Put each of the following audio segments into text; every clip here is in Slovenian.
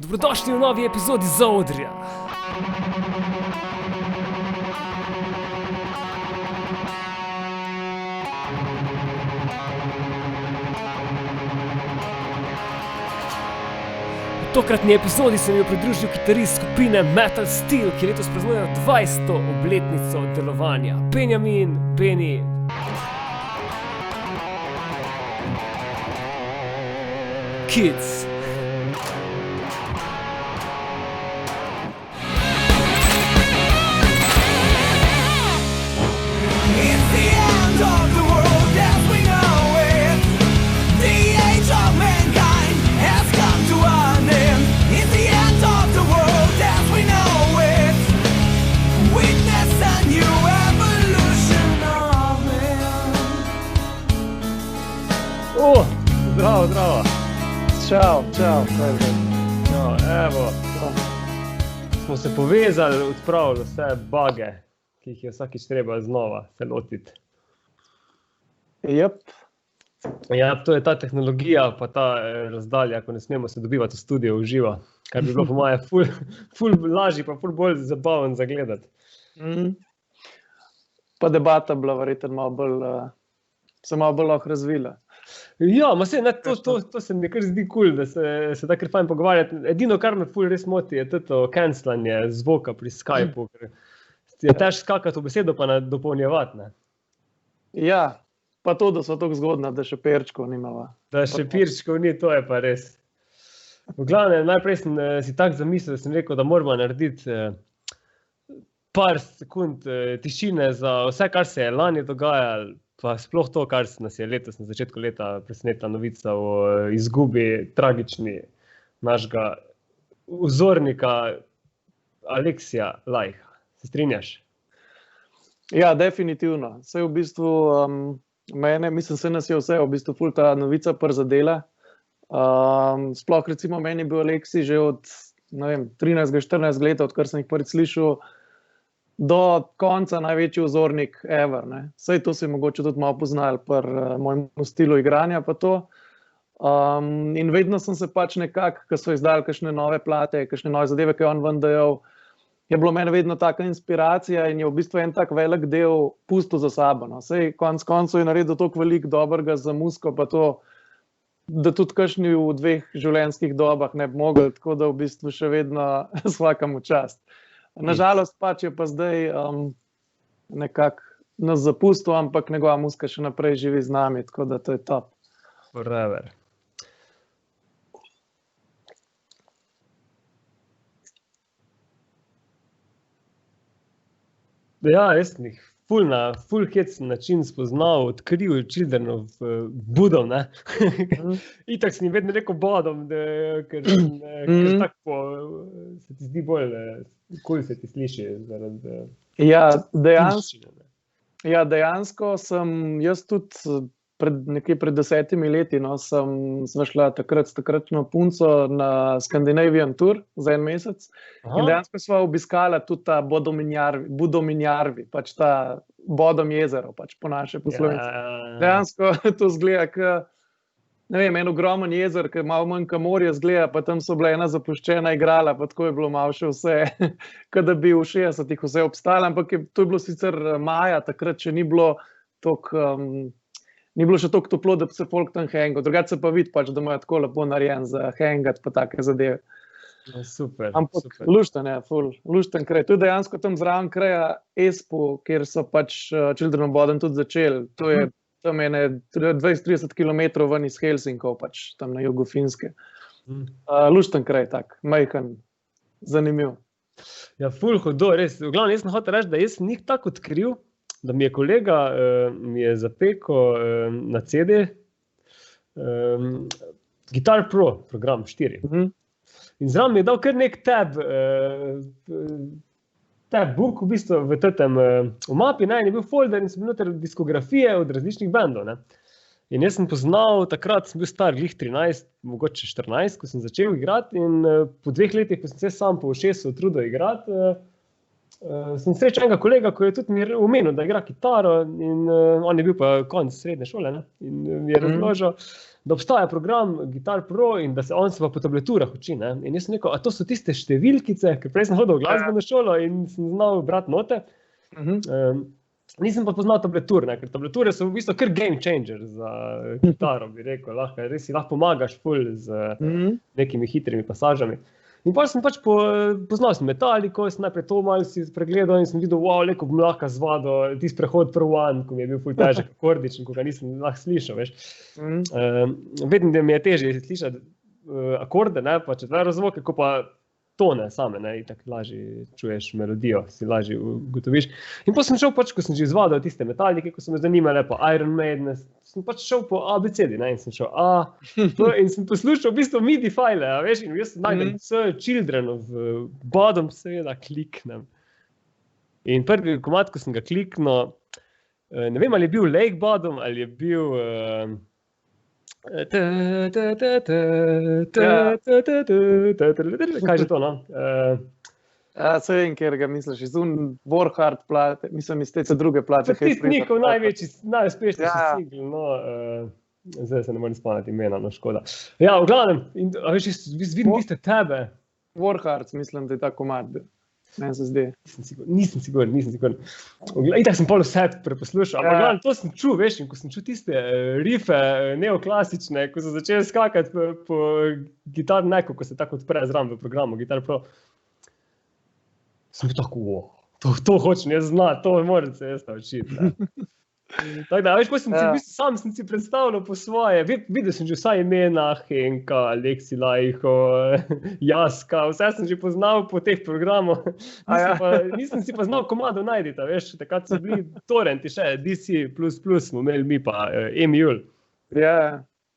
Dobrodošli v novi epizodi Zaodrja. V tokratni epizodi se mi je pridružil kitarist skupine Metal Steel, ki letos praznuje 20. obletnico delovanja. Benjamin, Beni. Kids. Zdravo. Čau. No, evo. Smo se povezali, odpravili vse buge, ki jih je vsakič treba znova se lotiti. Yep. Ja, to je ta tehnologija, pa ta razdalja, ko ne smemo se dobivati v studiu v živo, kar bi bilo po moje ful lažji, pa ful bolj zabaven za gledati. Pa debata bila verjetno malo bolj, se malo bolj lahko razvila. Ja, to se mi kar zdi cool, da se da kar fajn pogovarjati. Edino, kar me ful res moti, je to cancelanje zvoka pri Skypeu, ker je težko skakati v besedo pa dopolnjevati, ne. Ja, pa to, da so tako zgodna, da še perčkov nimava. Da še pirčkov ni, to je pa res. V glavnem, najprej sem si tak zamislil, da sem rekel, da moramo narediti par sekund tišine za vse, kar se je lani dogajalo, pa sploh to, kar nas je letos na začetku leta presenetila novica o izgubi tragični našega vzornika Aleksija Lajha. Se strinjaš? Ja, definitivno. Saj v bistvu se nas je vse v bistvu ful ta novica prizadela. Sploh recimo meni je bil Aleksij že od 13-14 let, odkar sem jih prvič slišal, do konca največji vzornik ever, ne. Saj to se je mogoče tudi malo poznali pri mojem stilu igranja pa to. In vedno sem se pač nekako, ko so izdali kakšne nove plate, kakšne nove zadeve, ki je on ven dajal, je bilo meni vedno taka inspiracija in je v bistvu en tak velik del pustil za sabo, no. Saj konec koncev je naredil toliko veliko dobrega za muziko, pa to, da tudi kakšni v dveh življenjskih dobah ne bi mogli, tako da v bistvu še vedno svakemu čast. Nažalost pač je pa zdaj nekako nas zapustil, ampak njegova muzika še naprej živi z nami, tako da to je top. Forever. Ja, res sem jih ful hecen način spoznal, odkril Children of Bodom, ne. Itak sem jim vedno rekel Bodom, ker tako se ti zdi bolj cool se ti sliši zaradi dejansko sem jaz tudi nekje pred 10 leti, no, sva šla takrat s takratno punco na Scandinavian tour za en mesec. In dejansko sva obiskala tudi ta Budominjarvi, pač ta Bodom jezero, pač po naše po slovensko. Dejansko to zgleda, en ogromen jezer, ki malo manj kot morje zgleda, pa tam so bila ena zapuščena igrala, pa tako je bilo malo še vse, kot da bi v 60-ih vse obstalo, ampak to je bilo sicer maja, takrat še ni bilo še toliko toplo, da bi se folk tam hengal. Drugače se pa vidi pač, da imajo tako lepo narejen za hengat pa take zadeve. Super. Ampak lušten je, lušten kraj. To je dejansko tam zraven kraja Espoo, kjer so pač Children of Bodom tudi začeli. To je tam 20-30 kilometrov ven iz Helsinkov, pač tam na jugu Finske. Lušten kraj, tak, majhen, zanimiv. Ja, ful hudo, res. V glavnem, jaz sem hotel reči, da jaz sem jih tako odkril, da mi je kolega mi je zapekel na CD Guitar Pro program 4. In zraven mi je dal kar nek tab book v bistvu v mapi, ne, in je bil folder in so bili noter diskografije od različnih bandov, ne. In jaz sem poznal, takrat sem bil star glih 13, mogoče 14, ko sem začel igrati in po 2 letih, ko sem se sam po ušesu trudil igrati, sem srečal enega kolega, ki je tudi mi omenil, da igra kitaro in on je bil pa konec srednje šole, ne? In mi je razložil, da obstaja program Guitar Pro in da se on se pa po tablaturah uči, ne? In jaz sem rekel, a to so tiste številkice, ker prej sem hodil v glasbeno šolo in sem znal brati note. Nisem pa poznal tablatur, ne? Ker tablature so v bistvu kar game changer za kitaro, bi rekel, res si lahko pomagaš ful z nekimi hitrimi pasažami. In pa sem poznal sem Metallico, sem najprej to malo si pregledal in sem videl, wow, leko bom lahko zvadil tisti prehod Pro One, ko mi je bil ful težek akordič in ko ga nisem lahko slišal, veš. Vedno, da mi je težje slišati akorde, ne, pa četverozvoke, ko pa tone same, ne, in tako lažje čuješ melodijo, si lažje ugotoviš. In pa sem šel ko sem že izvadil tiste Metallike, ko so me zanimale, pa Iron Maiden, sem šel po ABCD, ne, in sem šel in sem poslušal v bistvu MIDI file, veš, in jaz najdem Children of Bodom, seveda kliknem. In prvi komad, ko sem ga kliknal, ne vem, ali je bil Lake Bottom, ali je bil kaj je to, no? Se vem, ker ga misliš, iz Warheart plate, mislim, iz te druge plate. Tisti njihov največji, najuspešnejši singl, no, zdaj se ne morem spomniti imena, no, škoda. Ja, v glavnem, veš, vidim tiste tebe. Warheart, mislim, da je ta komad bil. Meni se zdi. Nisem siguren. Itak sem pol vse preposlušal, ampak glavno, to sem čul, veš, in ko sem čul tiste rife neoklasične, ko so začeli skakati po Guitar Neku, ko se tako odpre zraven v programu Guitar Pro, sem bil tako, to hočem jaz znati, to moram se jaz naučiti. Tako da, veš, sam sem si predstavljal po svoje, videl sem že vsa imena, Henka, Aleksi Lajho, Jaska, vse sem že poznal po teh programov, nisem si pa znal komadov najdita, veš, takrat so bili torrenti še, DC++, smo imeli mi pa Emule.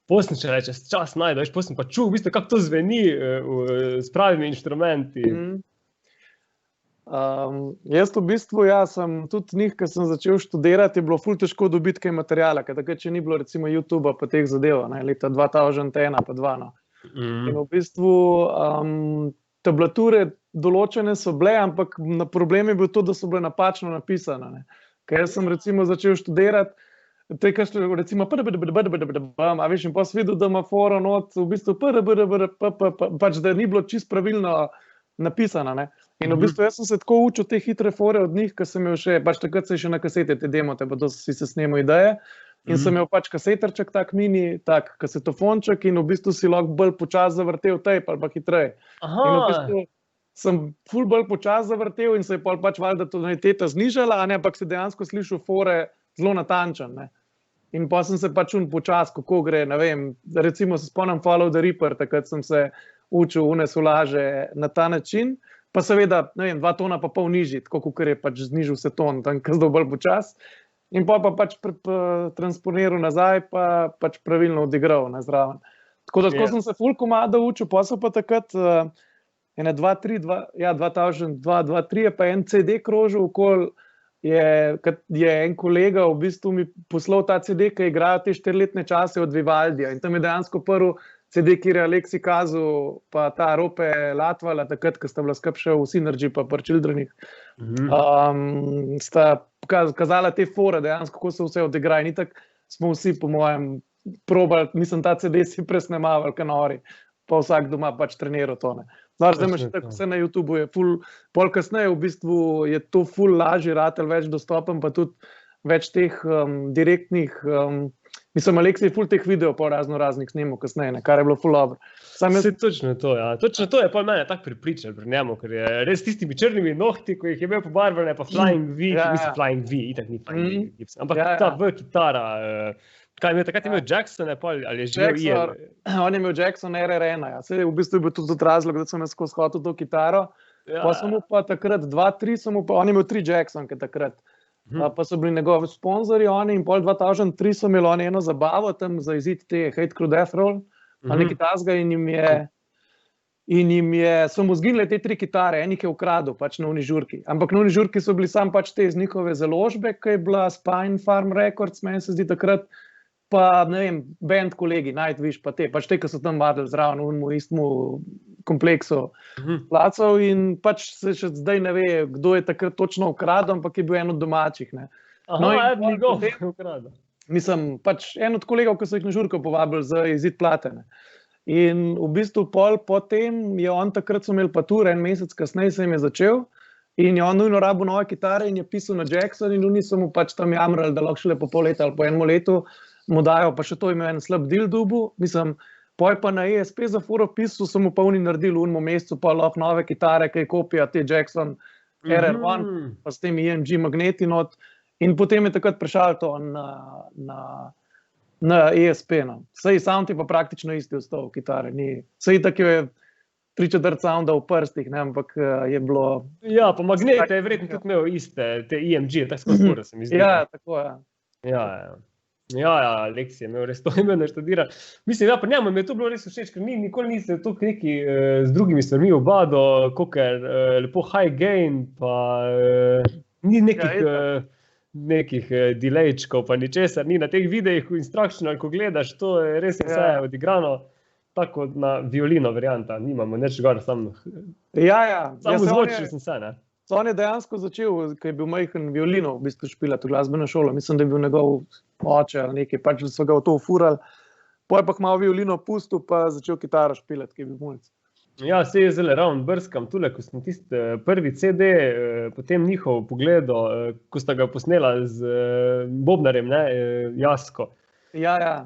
Potem še reče, čas najde, veš, potem pa čul, v bistvu, kako to zveni s pravimi inštrumenti. Jaz v bistvu, sem tudi njih, ko sem začel študirati, je bilo ful težko dobiti kaj materijala, ker takrat, če ni bilo recimo YouTubea pa teh zadev, leta 2001 pa 2. In v bistvu tablature določene so bile, ampak problem je bil to, da so bile napačno napisane. Ker jaz sem recimo začel študirati, to je kakšno, recimo, a veš, in pa sem videl, da ima foro not, v bistvu pač, da ni bilo čisto pravilno napisana, ne. In v bistvu jaz sem se tako učil te hitre fore od njih, ker sem imel še, pač takrat se še na kasete te demote, pa to si se snemal ideje, in sem imel pač kaseterček, tak mini, tak kasetofonček in v bistvu si lahko bolj počas zavrtel tape ali pa hitreje. In v bistvu sem ful bolj počas zavrtel in se je pač valjda tonaliteta znižala, ampak se dejansko slišal fore zelo natančen, ne. In pa sem se pač počas, kako gre, ne vem, recimo se spomnim Follow the Reaper, takrat sem se učil une solaže na ta način, pa seveda, ne vem, 2 tona pa pol nižji, tako kakor je pač znižil se ton, tam kazdal bolj počas, in pa pač transponiral nazaj, pa pač pravilno odigral zraven. Tako da sem se ful komada učil, pa so pa takrat 2003 je pa en CD krožil okoli, je en kolega v bistvu mi poslal ta CD, ki igrajo te 4-letne čase od Vivaldija, in tam je dejansko prvi CD, kjer je Aleksi Kazu, pa ta Rope Latvala, takrat, ko sta bila skupaj še v Synergy, pa pri Childrenih, sta kazala te fore dejansko, kako se vse odigra, in itak smo vsi, po mojem, probali, mislim, ta CD si presnemavali, kanori, pa vsak doma pač treniral to, ne. Zdaj imaš tako vse na YouTubeu, je ful, pol kasneje v bistvu je to ful lažji ratel, več dostopen, pa tudi več teh direktnih, mislim, Aleksi je ful teh videov po raznih snemal kasneje, kar je bilo ful dobro. Točno to, ja. Točno to je pa mene tako pripričal pri njemu, ker je res tistimi črnimi nohti, ko jih je imel pobarvane, pa Flying V, mislim Flying V, itak ni Flying V, ampak ta V kitara, kaj je imel, takrat je imel Jackson, ali je živel Ian? On je imel Jackson RR1, ja. Saj v bistvu je bil tudi razlog, da sem jaz skozi hotel to kitaro, pa sem mu pa takrat 2-3, on je imel 3 Jacksonke takrat, pa so bili njegovi sponzorji, oni, in pol 2003 so imeli oni eno zabavo tam za izid te Hate Crew Death Roll, ali nekaj tasga, in jim je, so mu zginile te 3 kitare, enih je ukradel pač na uni žurki, ampak na uni žurki so bili sam pač te iz njihove založbe, ki je bila Spine Farm Records, meni se zdi takrat, pa ne vem, band kolegi, Nightwish, pa te, ki so tam vadili zraven v istmu kompleksu, placev in pač se še zdaj ne ve, kdo je takrat točno ukradel, ampak je bil en od domačih. Ne. Aha, in njegov ukradel. Mislim, pač en od kolegov, ki so jih na žurko povabili za izid plate. Ne. In v bistvu potem je on takrat, so imeli pa tur, en mesec kasneje se jim je začel in je on nujno rabil nove kitare in je pisal na Jackson in oni so mu pač tam jamrali, da lahko šele po pol leta ali po enem letu mu dajo, pa še to imel en slab deal dubu. Mislim, poj pa na ESP za furo pisal, so mu pa oni naredili v enem mesecu pa lahko nove kitare, ki je kopija te Jackson RR1, pa s temi EMG magneti not. In potem je takrat prišel to na ESP. No. Sej sound je pa praktično isti ostal kitare. Sej tako je 3/4 sounda v prstih, ne, ampak je bilo... Ja, pa magnete je verjetno tudi imel iste, te EMG, tako skoro se mi zdi. Ja, tako je. Ja, Aleksij je imel res to ime naštudiral. Mislim, ja, pa njemu mi je to bilo res všeč, ker nikoli nisi toliko neki z drugimi stvarmi obadal, koker lepo high gain, pa ni nekih delayčkov, pa ničesar, ni na teh videih instructional, ko gledaš, to je res vse odigrano, tako na violino varianta, nimamo neč gor, samo zvočiš sem se, ne. On je dejansko začel, ko je bil majhen violino, v bistvu špilati v glasbeno šolo, mislim, da je bil njegov oče ali nekaj, pač da so ga v to ufurali, potem pa malo violino pustil, pa začel kitaro špilati, ki je bil mulj. Ja, se je zelo ravno brskam tule, ko sem tisti prvi CD, potem njihov pogledal, ko sta ga posnela z bobnarjem, ne, Jasko. Ja.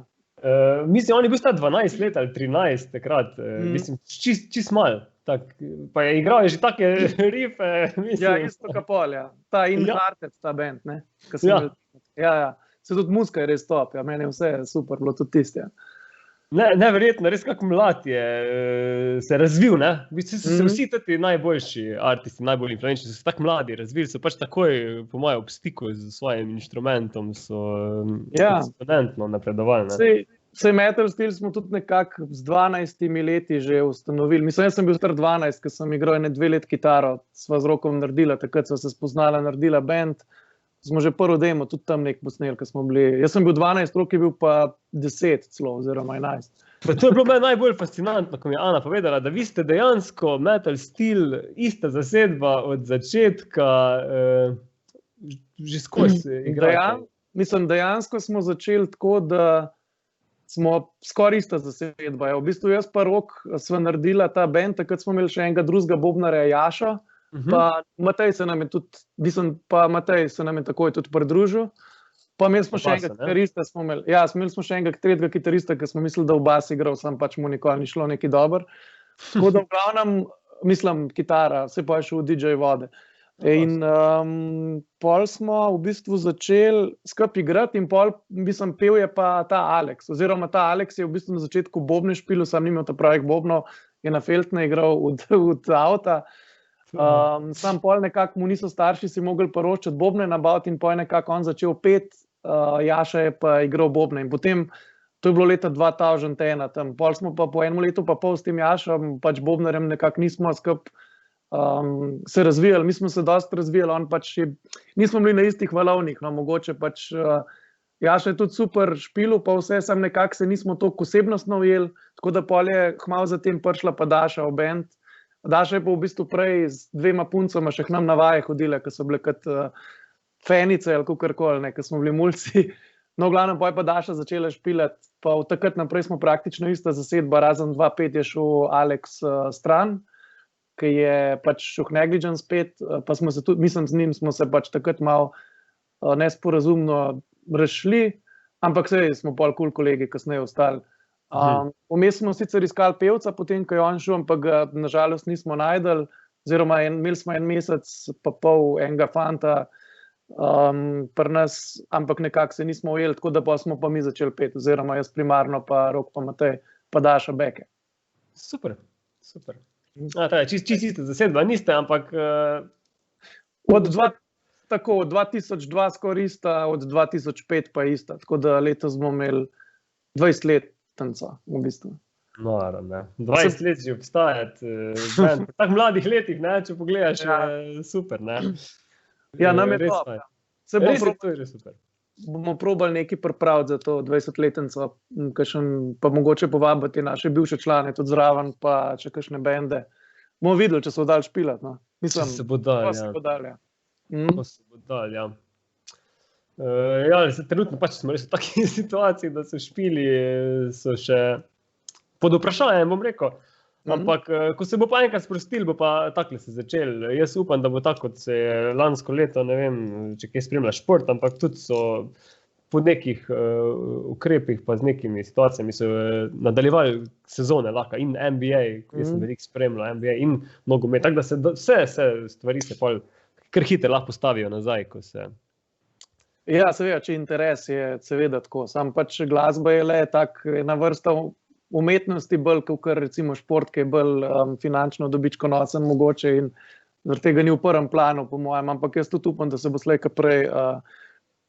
Mislim, on je bil sta 12 let ali 13 takrat, mislim, čist mal. Pa je igral že take rife, mislim. Ja, isto kapol, ja. Ta Inhearted, ta band, ne. Ja. Se tudi muska je res top, ja, meni je vse super, bilo tudi tisti, ja. Neverjetno, res kak mlad je se razvil, ne? So se vsi tati najboljši artisti, najbolj influenčni, so se tako mladi razvili, so pač takoj, po mojem, ob stiku z svojim inštrumentom, so eksponentno napredovali, ne? Sej Metal Steel smo tudi nekako z 12 leti že ustanovili. Mislim, jaz sem bil star 12, ker sem igral 2 let kitaro, sva z Rokom naredila, takrat sva se spoznala, naredila band. Smo že prvo demo, tudi tam nek posnel, ker smo bili. Jaz sem bil 12, Rok je bil pa 10 celo, oziroma 11. To je bilo meni najbolj fascinantno, ko mi je Ana povedala, da vi ste dejansko Metal Steel, ista zasedba od začetka, že skozi igrali. Mislim, dejansko smo začeli tako, da smo skoraj ista zasedba. V bistvu jaz pa Rok sva naredila ta band, takrat smo imeli še enega drugega bobnarja Jaša, pa Matej se nam je tudi, Matej se nam je takoj tudi pridružil, pa imeli smo še enega kitarista, imeli smo še enega tretjega kitarista, ki smo mislili, da v bas igral, sam pač mu nikoli ni šlo neki dober. Tako da v glavnem, mislim, kitara, vse pa je šel v DJ vode. In pol smo v bistvu začeli skupaj igrati in pol, mislim, pel je pa ta Alex, oziroma ta Alex je v bistvu na začetku bobne špilil, sam ni imel ta pravih bobnov, je na Feltne igral od avta, sam pol nekako mu niso starši si mogli poročati bobne nabaviti in pol nekako on začel pet, Jaša je pa igral bobne in potem, to je bilo leta 2001 tam, pol smo pa po enem letu pa pol s tem Jašom, pač bobnarjem nekako nismo skupaj se razvijali, mi smo se dosti razvijali, on pač nismo bili na istih valovnih, no mogoče pač Jaša je tudi super špilil, pa vse, sam nekako se nismo toliko osebnostno ujeli, tako da pol je kmalu zatem prišla pa Daša v band. Daša je pa v bistvu prej z 2 puncama še k nam na vaje hodile, ki so bile kot fenice ali kakorkoli, ki smo bili mulci. No, v glavnem pa je pa Daša začela špilati, pa od takrat naprej smo praktično ista zasedba, razen 2005 je šel Alex stran, ki je pač šel Negligence spet, pa smo se tudi, mislim, z njim smo se pač takrat malo nesporazumno razšli, ampak sej smo pol cool kolegi kasneje ostali. Vmes smo sicer iskali pevca, potem, ko je on šel, ampak ga nažalost nismo najdeli, oziroma imeli smo en mesec pa pol enega fanta pri nas, ampak nekako se nismo ujeli, tako da pa smo pa mi začeli peti, oziroma jaz primarno, pa Rok pa Matej, pa Daša Beke. Super. Čist ista zasedba, niste, ampak... Od 2002 skoraj ista, od 2005 pa ista, tako da letos bomo imeli 20 let tanca, v bistvu. No, ne. 20 let že obstajati, v tak mladih letih, ne, če pogledaš, super, ne. Ja, nam je top. To je res super. Bomo probali nekaj pripraviti za to 20-letnico, pa mogoče povabiti naše bivše člane tudi zraven, pa če kakšne bende. bomo videli, če se bo dal špilat. No. Mislim, Če se bo dal, ko se bo dal, ja. Ko se bo dal, ja. Ja, trenutno pač smo res v taki situaciji, da so špili, so še pod vprašanjem, bom rekel. Ampak, ko se bo pa enkrat sprostil, bo pa takle se začel. Jaz upam, da bo tako, kot se je lansko leto, ne vem, če kaj spremlja šport, ampak tudi so po nekih ukrepih pa z nekimi situacijami so nadaljevali sezone lahko in NBA, jaz sem veliko spremljal NBA in nogomet, tako da se vse stvari se pol kar hitro lahko postavijo nazaj, ko se... Ja, seveda, če interes je seveda tako. Sam pač glasba je le tak ena vrsta umetnosti bolj, kot recimo šport, ki je bolj finančno dobičkonosen mogoče in zaradi tega ni v prvem planu, po mojem, ampak jaz tudi upam, da se bo slej prej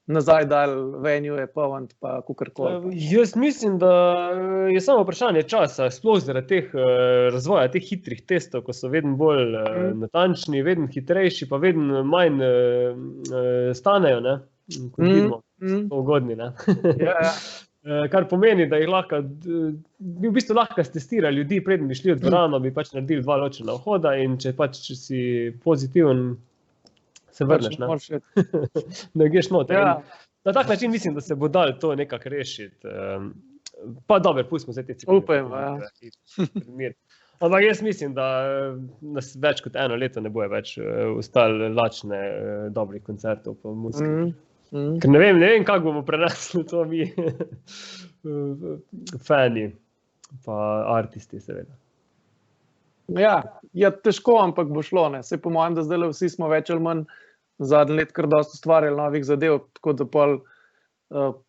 nazaj dal venue polniti pa kakorkoli. Jaz mislim, da je samo vprašanje časa, sploh zaradi teh razvoja, teh hitrih testov, ko so vedno bolj natančni, vedno hitrejši, pa vedno manj stanejo, ne? Kot vidimo, so ugodni, ne? Ja. Kar pomeni, da jih lahko, bi v bistvu lahko stestira ljudi, preden bi šli v dvorano, bi pač naredili 2 ločena vhoda in če si pozitiven, se vrneš, ne? Ne greš noter. Ja. Na tak način mislim, da se bo dal to nekako rešiti. Pa dobro, pustimo zdaj te cepine. Upajmo, ja. Ampak jaz mislim, da nas več kot 1 leto ne bojo več ostali lačne dobrih koncertov po muziki. Ker ne vem, kako bomo prenesli to mi fani, pa artisti seveda. Ja, težko, ampak bo šlo, ne. Saj po mojem, da zdaj vsi smo več ali manj zadnji let kar dosti ustvarjali novih zadev, tako da pol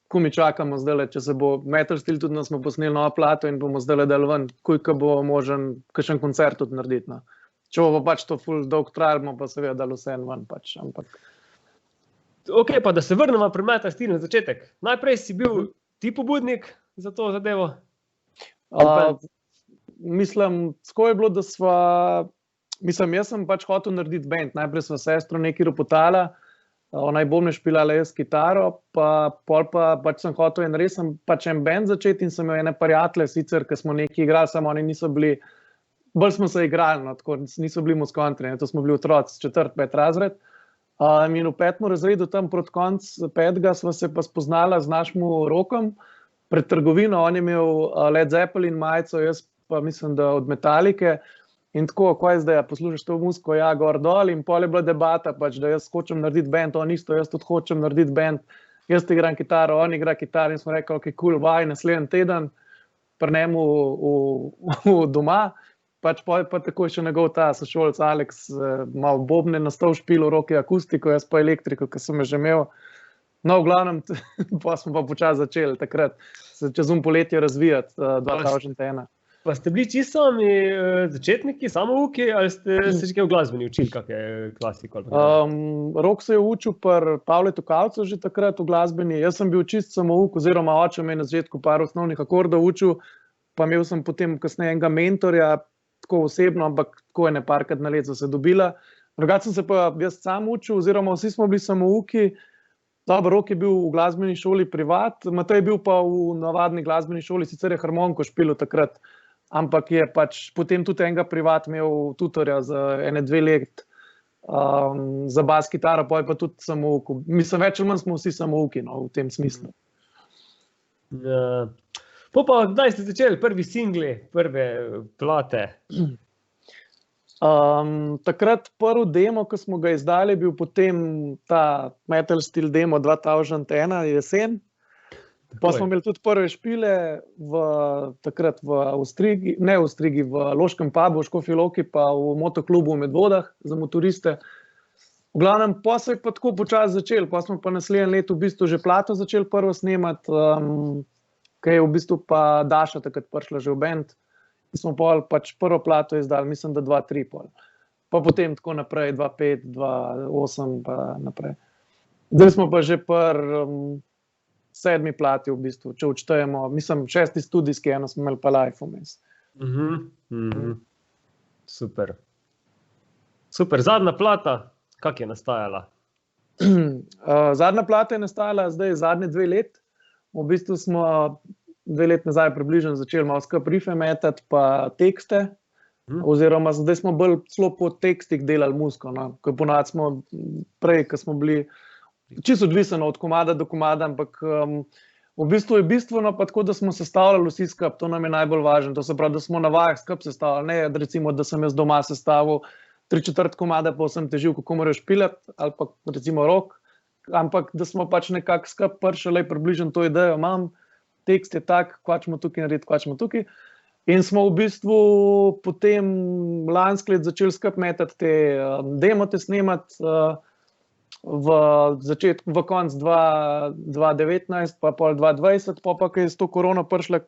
ko mi čakamo zdaj, če se bo Metal Steel tudi, smo posneli novo plato in bomo zdaj dali ven, ko bo možen kakšen koncert tudi narediti. No. Če bo pač to ful dolg trajalo, bomo pa seveda dali vse ven pač, ampak... Ok, pa da se vrnemo pri Metal Steel na začetek. Najprej si bil ti pobudnik za to zadevo? Mislim, tako je bilo, da sva... Mislim, jaz sem pač hotel narediti band. Najprej sva sestro nekaj ropotala, ona je bolj špilala jaz kitaro, pa pol pa pač sem hotel in res sem pač en band začeti in sem imel ene prijatelje sicer, ker smo nekaj igrali, samo oni niso bili... Bolj smo se igrali, no, tako niso bili muskontri, to smo bili otroci, 4., 5. razred. In v 5. razredu tam proti koncu 5. sva se pa spoznala z našim Rokom pred trgovino, on je imel Led Zeppelin majico, jaz pa mislim, da od Metalike in tako, ko je zdaj, poslušaš to muziko, ja, gor dol in pol je bila debata, pač, da jaz hočem narediti band, on isto, jaz tudi hočem narediti band, jaz igram kitaro, on igra kitaro in smo rekli, ok, cool, vaj, naslednji teden prnemo v doma. Pač pa tako še njegov ta sošolc Alex malo bobne nastal špil v roki akustiko, jaz pa elektriko, ki sem že imel. No, v glavnem, pa smo pa počasi začeli takrat se čez poletje razvijati 2001. Pa ste bili čisto sami začetniki, samouki, ali ste se že v glasbeni učili, kakšne klasiko? Rok se je učil pri Pavletu Kavcu že takrat v glasbeni, jaz sem bil čisto samouk, oziroma oče me je na začetku par osnovnih akordov učil, pa imel sem potem kasneje enega mentorja, tako osebno, ampak tako je parkrat na let se dobila. Drugače sem se pa jaz sam učil, oziroma vsi smo bili samouki. Dobro, Rok je bil v glasbeni šoli privat, Matej je bil pa v navadni glasbeni šoli, sicer je harmoniko špilil takrat, ampak je pač potem tudi enega privat imel tutorja za 1-2 let za bas kitaro, pa je pa tudi samouk. Mislim, več ali manj smo vsi samouki, no, v tem smislu. Ja. Pa kdaj ste začeli prvi singli, prve plate? Takrat prvi demo, ko smo ga izdali, bil potem ta Metal Steel demo 2001, jesen. Pa smo imeli tudi prve špile takrat v Avstrigi, ne v Avstrigi, v Loškem pubu, v Škofji Loki, pa v motoklubu v Medvodah za motoriste. V glavnem, pa se je pa tako počasi začel, pa smo pa naslednje leto v bistvu že plato začeli prvo snemati, ki je v bistvu pa Daša takrat prišla že v band. In smo pač prvo plato izdali, mislim, da 2-3 pol. Pa potem tako naprej, 2-5, 2-8 pa naprej. Zdaj smo pa že pri 7. plati v bistvu, če odštejemo, mislim, 6. studijski, eno smo imeli pa live vmes. Super. Super, zadnja plata, kak je nastajala? Zadnja plata je nastajala zdaj zadnje 2 let. V bistvu smo 2 let nazaj približno začeli malo skupaj rife metati, pa tekste. oziroma zdaj smo bolj celo po tekstih delali muziko, no. Ko ponavadi smo prej, ko smo bili čisto odvisni od komada do komada, ampak v bistvu je bistveno pa tako, da smo sestavljali vsi skupaj, to nam je najbolj važno, to se pravi, da smo na vajah skupaj sestavljali, ne recimo, da sem jaz doma sestavil 3/4 komada, pa sem težil, kako moraš pilati, ali pa recimo rok, ampak da smo pač nekako skupaj prišli približno to idejo, imam, tekst je tak, kva ćemo tukaj narediti, kva ćemo tukaj. In smo v bistvu potem lansko leto začeli skupaj metati te demote snemati, v konc 2019, pa pol 2020, pa ko je s to korono prišla,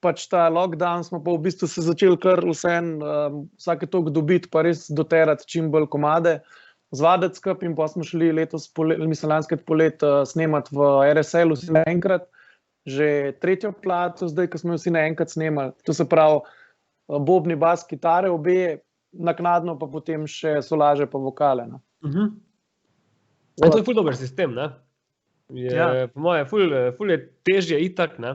pač ta lockdown, smo pa v bistvu se začeli kar vsake toliko dobiti, pa res doterati čim bolj komade, zvaditi skupaj in pa smo šli lansko polet snemati v RSL-u vsi naenkrat, že tretjo plato zdaj, ko smo vsi naenkrat snemali, to se pravi bobni, bas, kitare, obe, naknadno pa potem še solaže pa vokale. No. To je ful dober sistem, ne? Po moje, ful je težje itak, ne?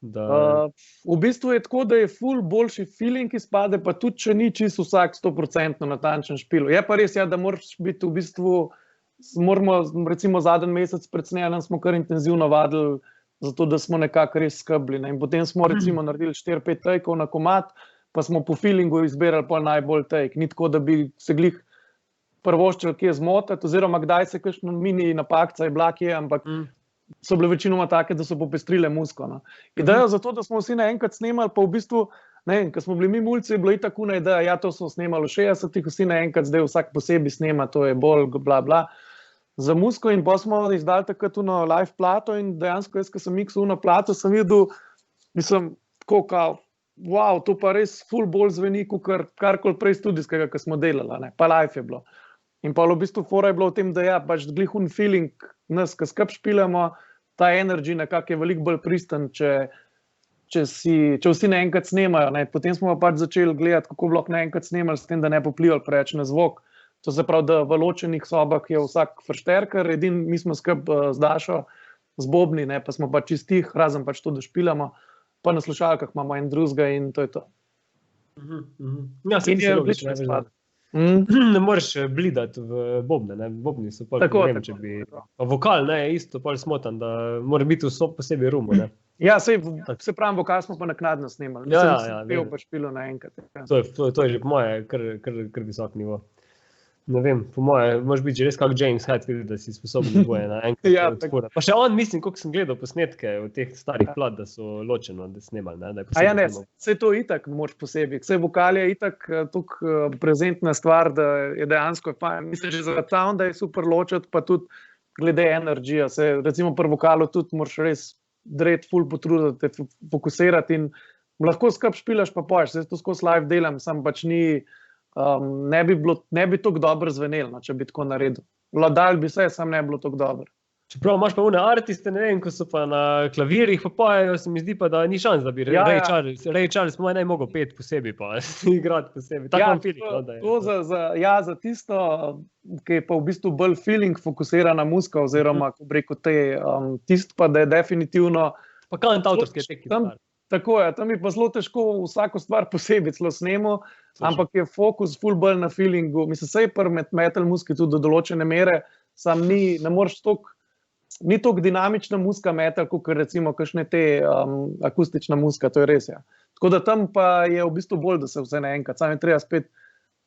V bistvu je tako, da je ful boljši feeling izpade, pa tudi, če ni čisto vsak 100% natančen špil. Je pa res, da moraš biti v bistvu, moramo, recimo zadnji mesec pred snemanjem smo kar intenzivno vadili, zato da smo nekako res skrbli. In potem smo recimo naredili 4-5 takov na komad, pa smo po feelingu izberali pol najbolj take. Ni tako, da bi se glih prvoščili kje zmotati, oziroma kdaj se kakšno mini napakca je bila kje, ampak so bile večinoma take, da so popestrile muziko. No. Ideja za to, da smo vsi naenkrat snemali, pa v bistvu, ne vem, ko smo bili mi mulci, je bila itak una ideja, ja, to smo snemali v 60-ih, vsi naenkrat, zdaj vsak posebej snema, to je bolj bla bla. Za muziko in pa smo izdali takrat uno live plato in dejansko jaz, ko sem mixal uno plato, sem videl, mislim, tako kao, wow, to pa res ful bolj zveni, kot karkoli prej studijskega, ko smo delali, ne, pa live je bilo. In pa v bistvu fora je bilo v tem, da ja, pač glih un feeling nas, ko skupaj špilamo, ta energy nekako je veliko bolj pristen, če vsi naenkrat snemajo. Ne. Potem smo pač začeli gledati, kako bi lahko naenkrat snemali, s tem, da ne poplivali preveč na zvok. To se pravi, da v ločenih sobah je vsak fršterker, mi smo skupaj z Dašo, z bobni, ne, pa smo pač čistih, razen pač to, da špilamo, pa na slušalkah imamo en drugega in to je to. Ja, se je logično, ne. Ne moreš blidati v bobne, ne? Bobni so pol, ne vem, če bi... Vokal, ne, je isto pol smotan, da mora biti vso posebej rumo, ne? Ja, se pravim, vokal smo pa naknadno snemali. Mislim, pel pa špilo naenkrat. To je že po moje kar visok nivo. Ne vem, po moje, moraš biti že res kak James Hetfield, da si sposoben boje naenkrat odkura. Pa še on, mislim, koliko sem gledal posnetke v teh starih plat, da so ločeno snemali, ne? Da je posebej ne, vse to itak moraš posebej. Vse vokal je itak tukaj prezentna stvar, da je dejansko, mislim, že za town, da je super ločati, pa tudi glede energija. Recimo pri vokalu tudi moraš res dret ful potruditi, te fokusirati in lahko skupaj špilaš pa poješ. Zdaj to skozi live delam, sam pač ni... ne bi toliko dobro zvenelo, če bi tako naredil. Vladal bi se, sam ne bi bilo toliko dobro. Čeprav imaš pa une artiste, ne vem, ko so pa na klavirjih pa pojejo, se mi zdi pa, da ni šans, da bi Ray Charles po moje ne mogel peti posebej pa igrati posebej. Tako vam feeling. Za tisto, ki je pa v bistvu bolj feeling fokusirana muzika, oziroma, ko bi rekel, tisto pa, da je definitivno... Pa kant avtorski je teki stvar. Tako je, tam je pa zelo težko vsako stvar posebej celo snemo, ampak je fokus ful bolj na feelingu. Mislim, sej pri metal muziki tudi do določene mere, sam ne moreš ni toliko dinamična muzika metal, kot recimo kakšne te akustična muzika, to je res, ja. Tako da tam pa je v bistvu bolj, da se vse naenkrat, sam je treba spet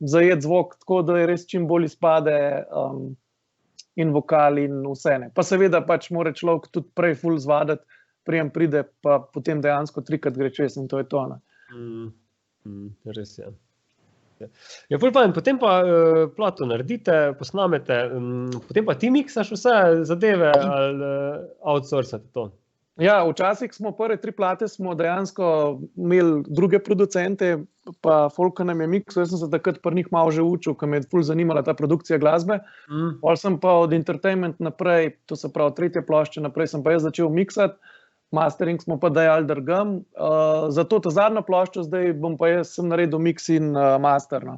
zajeti zvok, tako da je res čim bolj izpade in vokal in vse ne. Pa seveda pač mora človek tudi prej ful zvadati, prijem pride, pa potem dejansko 3-krat gre čez in to je to. Res je. Ja, potem pa plato naredite, posnamete, potem pa ti miksaš vse zadeve ali outsourcate to? Ja, včasih smo prve 3 plate smo dejansko imeli druge producente, pa folk nam je miksal, jaz sem se takrat pri njih malo že učil, ker me je ful zanimala ta produkcija glasbe. Pol sem pa od Entertainment naprej, to se pravi 3. plošče naprej, sem pa jaz začel miksati. Mastering smo pa dajali drugam. Zato ta zadnjo ploščo zdaj sem naredil mix in master. No.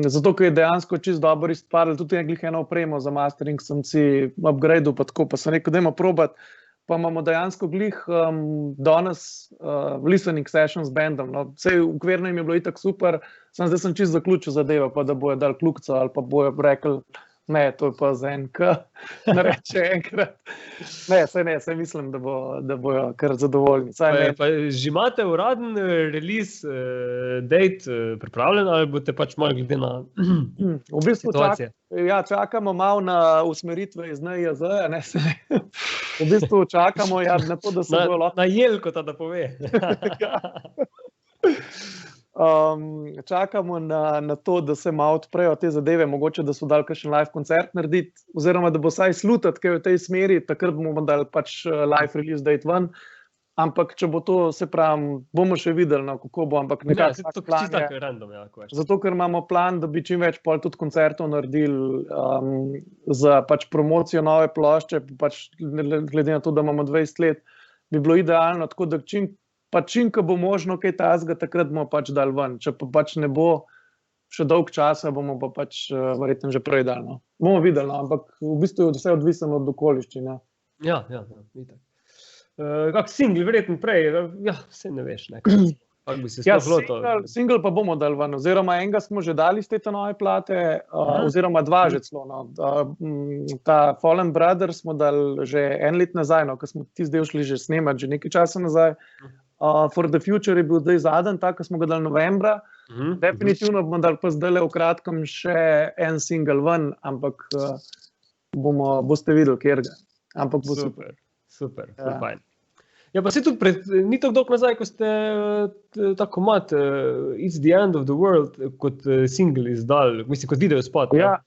Zato, ker je dejansko čisto dobro izpadlo, tudi eno opremo za mastering sem si upgradil, pa tako, pa sem rekel, dajmo probati, pa imamo dejansko glih danes listening session z bandom. No. Vse ukvirno jim je bilo itak super, zdaj sem čisto zaključil zadevo, pa da bojo dali kljukco ali pa bojo rekli, ne, to je pa za NK, ne reče enkrat. Ne, mislim, da bojo kar zadovoljni. Pa že imate uraden release date pripravljen ali boste pač malo glede na v bistvu situacije? Čakamo malo na usmeritve iz NIJZ, v bistvu čakamo na to, da se bojo lahko... Na Jelko ta da pove. Čakamo na to, da se malo odprejo te zadeve, mogoče, da so dali kakšen live koncert narediti, oziroma da bo vsaj slutati, kaj v tej smeri, takrat bomo dali pač live release date ven, ampak če bo to, se pravim, bomo še videli, no, kako bo, ampak nekako tak plan je. Random, ja, zato, ker imamo plan, da bi čim več pol tudi koncertov naredili za pač promocijo nove plošče, pač glede na to, da imamo 20 let, bi bilo idealno, tako da čim, ko bo možno kaj tazga, takrat bomo pač dali ven. Če pa pač ne bo še dolg časa, bomo pa pač verjetno že prej dali. No. Bomo videli, no, ampak v bistvu je vse odvisno od okoliščin. Ja, itak. Kak single, verjetno prej, ja, vse ne veš, ne. Kako bi se sploh lotil. Single pa bomo dali ven, oziroma enega smo že dali iz te nove plate, oziroma dva že celo. No. Ta Fallen Brothers smo dali že en let nazaj, no, ko smo zdaj šli že snemati, že nekaj časa nazaj. For the Future je bil zdaj zadnji, tako smo ga dali novembra. Definitivno bomo dali pa zdaj v kratkem še en single ven, ampak boste videli, kjer ga. Ampak bo super, fajn. Ja, pa se tudi ni tako dolgo nazaj, ko ste ta komad It's the End of the World kot single izdali, mislim, kot videospot. Ja,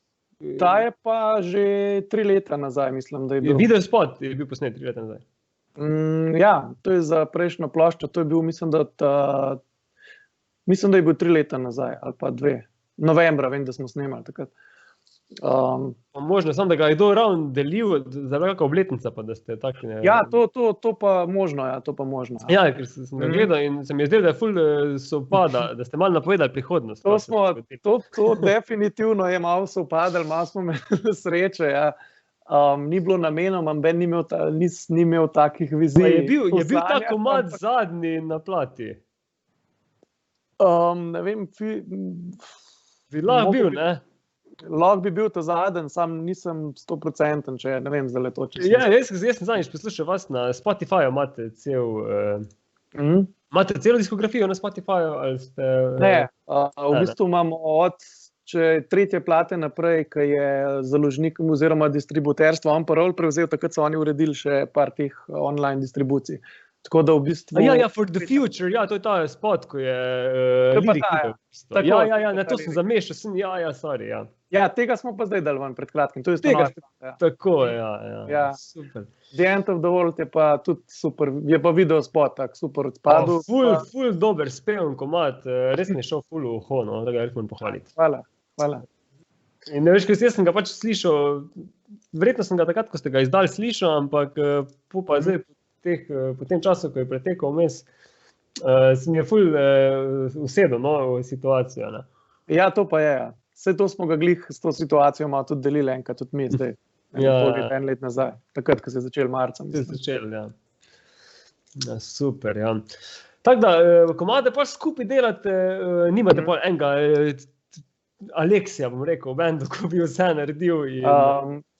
ta je pa že 3 leta nazaj, mislim, da je bil. Videospot je bil posnet 3 leta nazaj. Ja, to je za prejšnjo ploščo, to je bil, mislim, da je bil 3 leta nazaj, ali pa 2. Novembra, vem, da smo snemali takrat. Možno samo, da ga je kdo ravno delil, za kakšna obletnica pa, da ste taki... Ja, to pa možno, ja, to pa možno. Ja, ker sem ga gledal in se mi je zdel, da je ful sovpada, da ste malo napovedali prihodnost. To definitivno je malo sovpadali, malo smo imeli sreče, ja. Ni bilo namenoma, Ben ni imel takih vizij. Je bil ta komad zadnji na plati? Ne vem, bi lahko bil, ne? Lahko bi bil ta zadnji, sam nisem 100%, če ne vem, zdaj to čisto. Ja, jaz sem zadnjič poslušal vas na Spotifyju, imate celo diskografijo na Spotifyju, ali ste... Ne, v bistvu imamo od tretje plate naprej, ki je založnikom oziroma distributerstvo On-Parole prevzel, takrat so oni uredili še par teh online distribucij. Tako da v bistvu... Ja, For the Future, ja, to je ta spot, ko je lirik video. Ja, to sem zamešal, sorry, ja. Ja, tega smo pa zdaj dali ven pred kratkim. Tako, ja, super. The End of the World je pa tudi super, je pa video spot, tak super odpadel. Ful dober speven komad, res mi je šel ful v uho, no, da ga res moram pohvaliti. Hvala. In ne veš, jaz sem ga pač slišal, verjetno sem ga takrat, ko ste ga izdali slišal, ampak pa zdaj po tem času, ko je pretekal vmes, se mi je ful usedel, no, v situacijo, ne. Ja, to pa je, ja. Vse to smo ga glih s to situacijo malo tudi delili enkrat tudi mi zdaj. En let nazaj, takrat, ko se je začel marca. Ja, super, ja. Tako da, komade pa skupaj delate, nimate pa enega Aleksija, bom rekel, v bendu, ko bi vse naredil.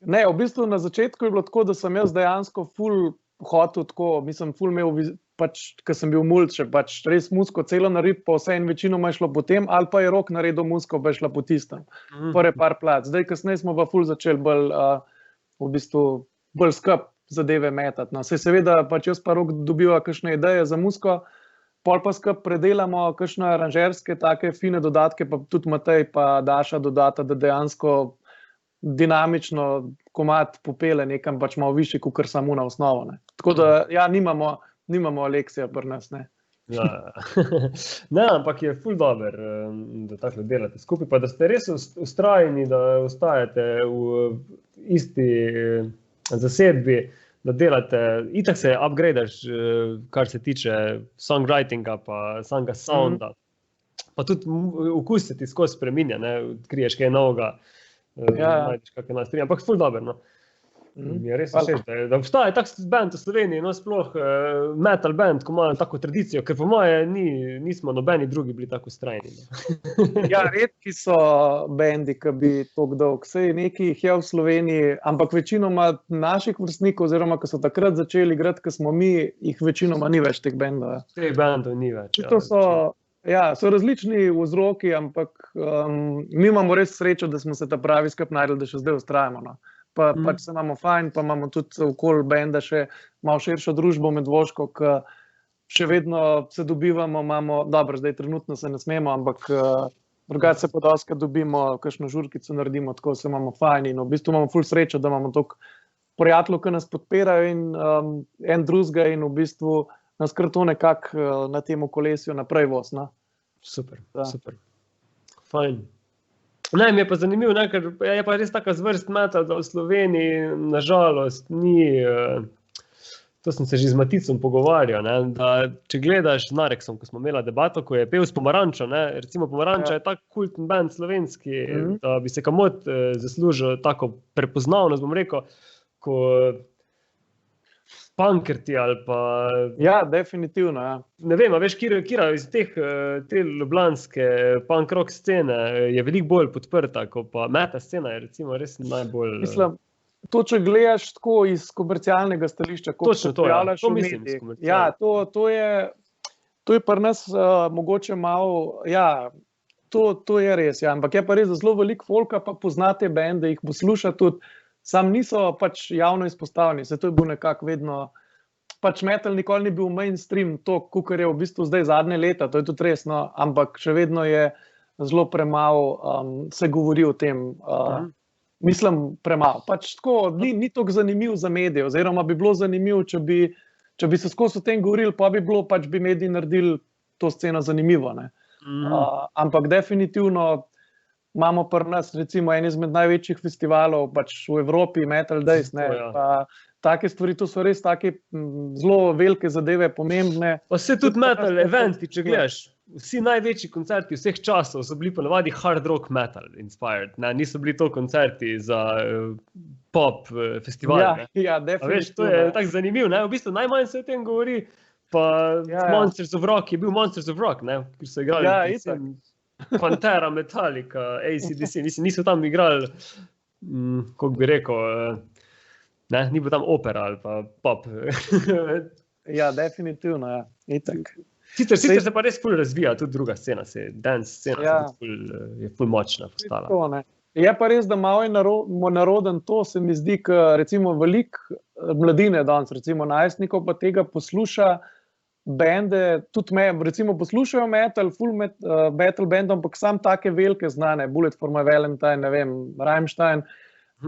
Ne, v bistvu na začetku je bilo tako, da sem jaz dejansko ful hotel tako, mislim, ful imel, pač, ko sem bil mulj, še pač res muziko celo naredil, pa vse in večinoma je šlo potem, ali pa je Rok naredil muziko, pa je šla po tistem. Prve par plat. Zdaj, kasneje smo pa ful začeli bolj, v bistvu, bolj skup zadeve metati. No. Seveda, pač jaz pa Rok dobiva kakšne ideje za muziko, pol pa skup predelamo kakšne aranžerske, take fine dodatke, pa tudi Matej pa Daša dodata, da dejansko dinamično komad popele nekam pač malo višji, kakor samo na osnovo. Ne. Tako da, ja, nimamo Aleksija pri nas, ne. Ja. Ne, ampak je ful dober, da tako delate skupaj, pa da ste res ustrajni, da ostajate v isti zasedbi, da delate, itak se upgradaš, kar se tiče songwritinga, pa samega sounda, pa tudi okus se ti skozi spreminja, ne, odkriješ kaj novega, najdeš kakšne nastrije, ampak ful dober, no. Mi je res všeč, da obstaja tak band v Sloveniji, no sploh metal band, ko imajo tako tradicijo, ker po moje nismo nobeni drugi bili tako ustrajni. Ja, redki so bendi, ki bi tako dolg. Sej nekaj jih je v Sloveniji, ampak večinoma naših vrstnikov, oziroma ko so takrat začeli igrati, ko smo mi, jih večinoma ni več teh bendov. Teh bendov ni več. So različni vzroki, ampak mi imamo res srečo, da smo se ta pravi skup našli, da še zdaj vztrajamo. No. Pač se imamo fajn, pa imamo tudi okoli benda še malo širšo družbo Medvoško, ki še vedno se dobivamo, dobro, zdaj trenutno se ne smemo, ampak drugače se pa doskrat dobimo, kakšno žurkico naredimo, tako se imamo fajn in v bistvu imamo ful srečo, da imamo toliko prijateljev, ki nas podpirajo in en drugega in v bistvu nas kar to nekako na tem kolesju naprej voz. No? Super. Fajn. Ne, mi je pa zanimivo, ker je pa res taka zvrst metal, da v Sloveniji nažalost ni, to sem se že z Maticom pogovarjal, ne, da če gledaš z Nareksom, ko smo imeli debato, ko je pel s Pomarančo, ne, recimo Pomaranča je tak kultni band slovenski, da bi se kamot zaslužil tako prepoznavnost, bom rekel, ko punkerti ali pa... Ja, definitivno, ja. Ne vem, a veš, kira iz te ljubljanske punk rock scene je veliko bolj podprta, ko pa meta scena je recimo res najbolj... Mislim, to če gledaš tako iz komercialnega stališča, ko se pojavljaš v medijih. Ja, to je pri nas mogoče malo, ja, to je res, ja, ampak je pa res, da zelo veliko folka pa pozna te bende, jih posluša tudi, sam niso pač javno izpostavljeni, se to je bil nekako vedno, pač metal nikoli ni bil mainstream, to, kukor je v bistvu zdaj zadnje leta, to je tudi resno, ampak še vedno je zelo premalo se govori o tem, mislim premalo, pač tako, ni toliko zanimiv za medije, oziroma bi bilo zanimivo, če bi se skozi o tem govorili, pa bi bilo, pač bi mediji naredili to sceno zanimivo, ne. Ampak definitivno imamo pri nas recimo en izmed največjih festivalov pač v Evropi, Metal Days, ne, pa take stvari, to so res take zelo velike zadeve, pomembne. Pa se tudi metal eventi, če gledaš, vsi največji koncerti vseh časov so bili ponavadi hard rock metal inspired, ne, niso bili to koncerti za pop festival. Ja, definitivno. Veš, to je tako zanimivo, ne, v bistvu najmanj se o tem govori, pa Monsters of Rock je bil Monsters of Rock, ne, ki so igrali Pantera, Metallica, AC/DC, niso tam igrali, kako bi rekel, ne, ni bil tam opera ali pa pop. Ja, definitivno, ja, itak. Sicer se pa res ful razvija, tudi druga scena, dance scena je ful močna postala. Je pa res, da malo je naroden to, se mi zdi, ker recimo veliko mladine danes, recimo najstnikov pa tega posluša, bende, tudi recimo poslušajo metal, full metal bendom, ampak sam take velike znane, Bullet for my Valentine, ne vem, Rammstein,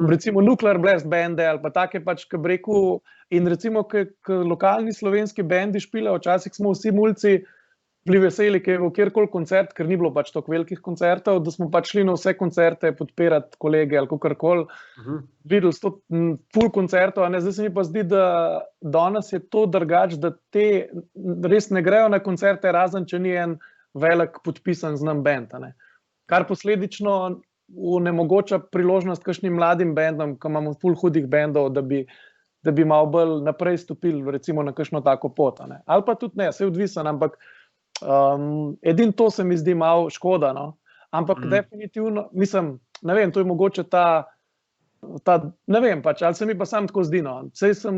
recimo Nuclear Blast bende ali pa take pač, ki bi rekel, in recimo, ki lokalni slovenski bendi špilajo, včasih smo vsi mulci bili veseli, ki je v kjerkoli koncert, ker ni bilo pač toliko velikih koncertov, da smo pač šli na vse koncerte podpirati kolege ali kakorkoli. Videli so ful koncertov, zdaj se mi pa zdi, da danes je to drugač, da te res ne grejo na koncerte, razen če ni en velik podpisan znam bend. Kar posledično onemogoča priložnost kakšnim mladim bendom, ki imamo ful hudih bendov, da bi malo bolj naprej stopili recimo na kakšno tako pot. Ali pa tudi ne, se je odvisen, ampak edin to se mi zdi malo škoda, no? Ampak definitivno, mislim, ne vem, to je mogoče ta ne vem pač, ali se mi pa sam tako zdi, no, sej sem,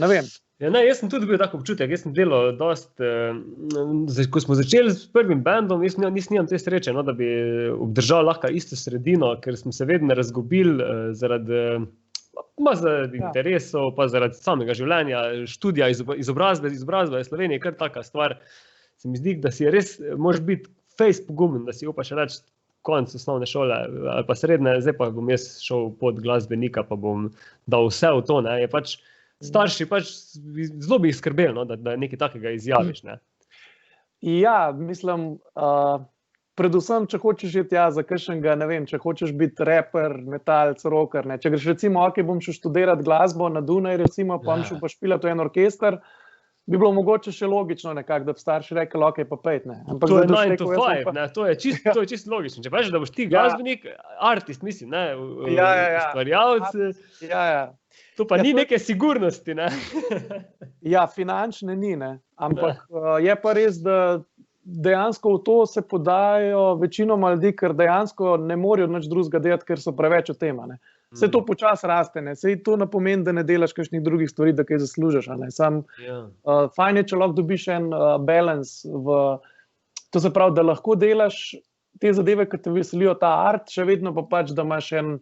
ne vem. Ja, ne, jaz sem tudi bil tako občutek, jaz sem delal ko smo začeli s prvim bandom, jaz nimam te sreče, no, da bi obdržal lahko isto sredino, ker smo se vedno razgubili zaradi interesov, pa zaradi samega življenja, študija, izobrazba je Slovenije, kar taka stvar. Se mi zdi, da si res, moraš biti fejst pogumen, da si upaš reči konec osnovne šole ali pa srednje, zdaj pa bom jaz šel pod glasbenika, pa bom dal vse v to, ne, je pač starši pač zelo bi jih skrbeli, no, da nekaj takega izjaviš, ne. Ja, mislim, predvsem, če hočeš iti za kakšnega, ne vem, če hočeš biti raper, metalc, rocker, ne, če greš recimo, bom šel študirati glasbo na Dunaj, recimo, pa bom šel pa špilati v en orkester, bi bilo mogoče še logično nekako, da bi starši rekel, ok, pa pejt, ne. Ampak To je zdaj, da 9 si to rekel, jaz 5, sem pa- ne, to je čisto logično. Če veš, da boš ti glasbenik, artist, mislim, ne, Ja. ustvarjalec, Ja. to pa Ja, ni to- neke sigurnosti, ne. Ja, finančne ni, ne. Ampak je pa res, da dejansko v to se podajo večinoma ljudi, ker dejansko ne morejo nič drugega delati, ker so preveč v tem. Vse to počasi raste, ne. Sej to ne pomeni, da ne delaš kakšnih drugih stvari, da kaj zaslužiš. Sam Ja. fajn je, če lahko dobiš en balans to se pravi, da lahko delaš te zadeve, ki te veselijo, ta art, še vedno pa pač, da imaš en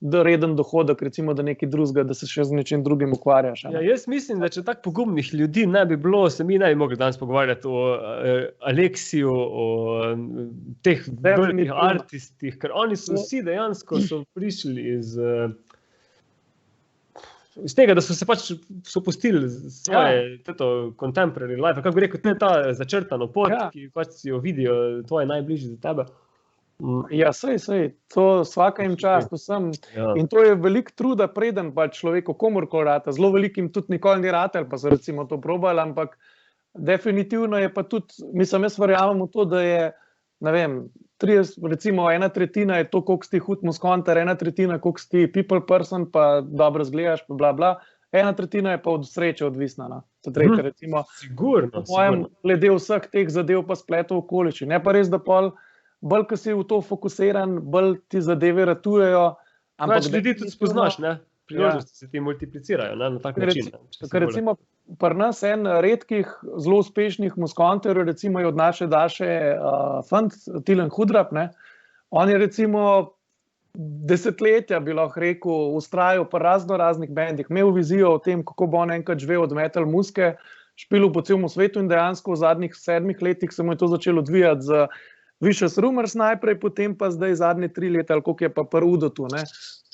reden dohodek, recimo, da nekaj drugega, da se še z nečim drugim ukvarjaš. Ja, jaz mislim, da če tako pogumnih ljudi ne bi bilo, se mi ne bi mogli danes pogovarjati o Aleksiju, o teh velikih artistih, ker oni so vsi dejansko so prišli iz tega, da so se pač pustili svoje contemporary life, kako bi rekel, ta začrtano pot, ki pač si jo vidijo tvoje najbližji za tebe. Ja, sej, to vsaka jim čast, vsem. Ja. In to je velik truda, preden pa človeku komorkoli rata, zelo velikim tudi nikoli ni rata, ali pa so recimo to probali, ampak definitivno je pa tudi, mislim, jaz verjamem v to, da je, ne vem, 30, recimo 1/3 je to, koliko si hud muskonter, 1/3, koliko si people person, pa dobro zgledaš, pa bla bla, 1/3 je pa od sreče odvisna. No? Tretje, recimo, sigurno. Glede vseh teh zadev pa spletov okoliščin. Ne pa res, da pol bolj, ko si v to fokusiran, bolj ti zadeve ratujejo. Več ljudi tudi spoznaš, ne? Priložnosti se ti multiplicirajo, ne? Na tak način. Recimo, pri nas en redkih, zelo uspešnih muskonterjev, recimo je od naše Daše fant, Tilen Hudrap, ne? On je recimo desetletja, bi lahko rekel, ustrajal po raznih bendih, imel vizijo o tem, kako bo on enkrat živel od metal muske, špilil po celem svetu in dejansko v zadnjih 7 letih se mu je to začelo odvijati z Vicious Rumors najprej, potem pa zdaj zadnje 3 leta, ali koliko je pa pri Udotu, ne?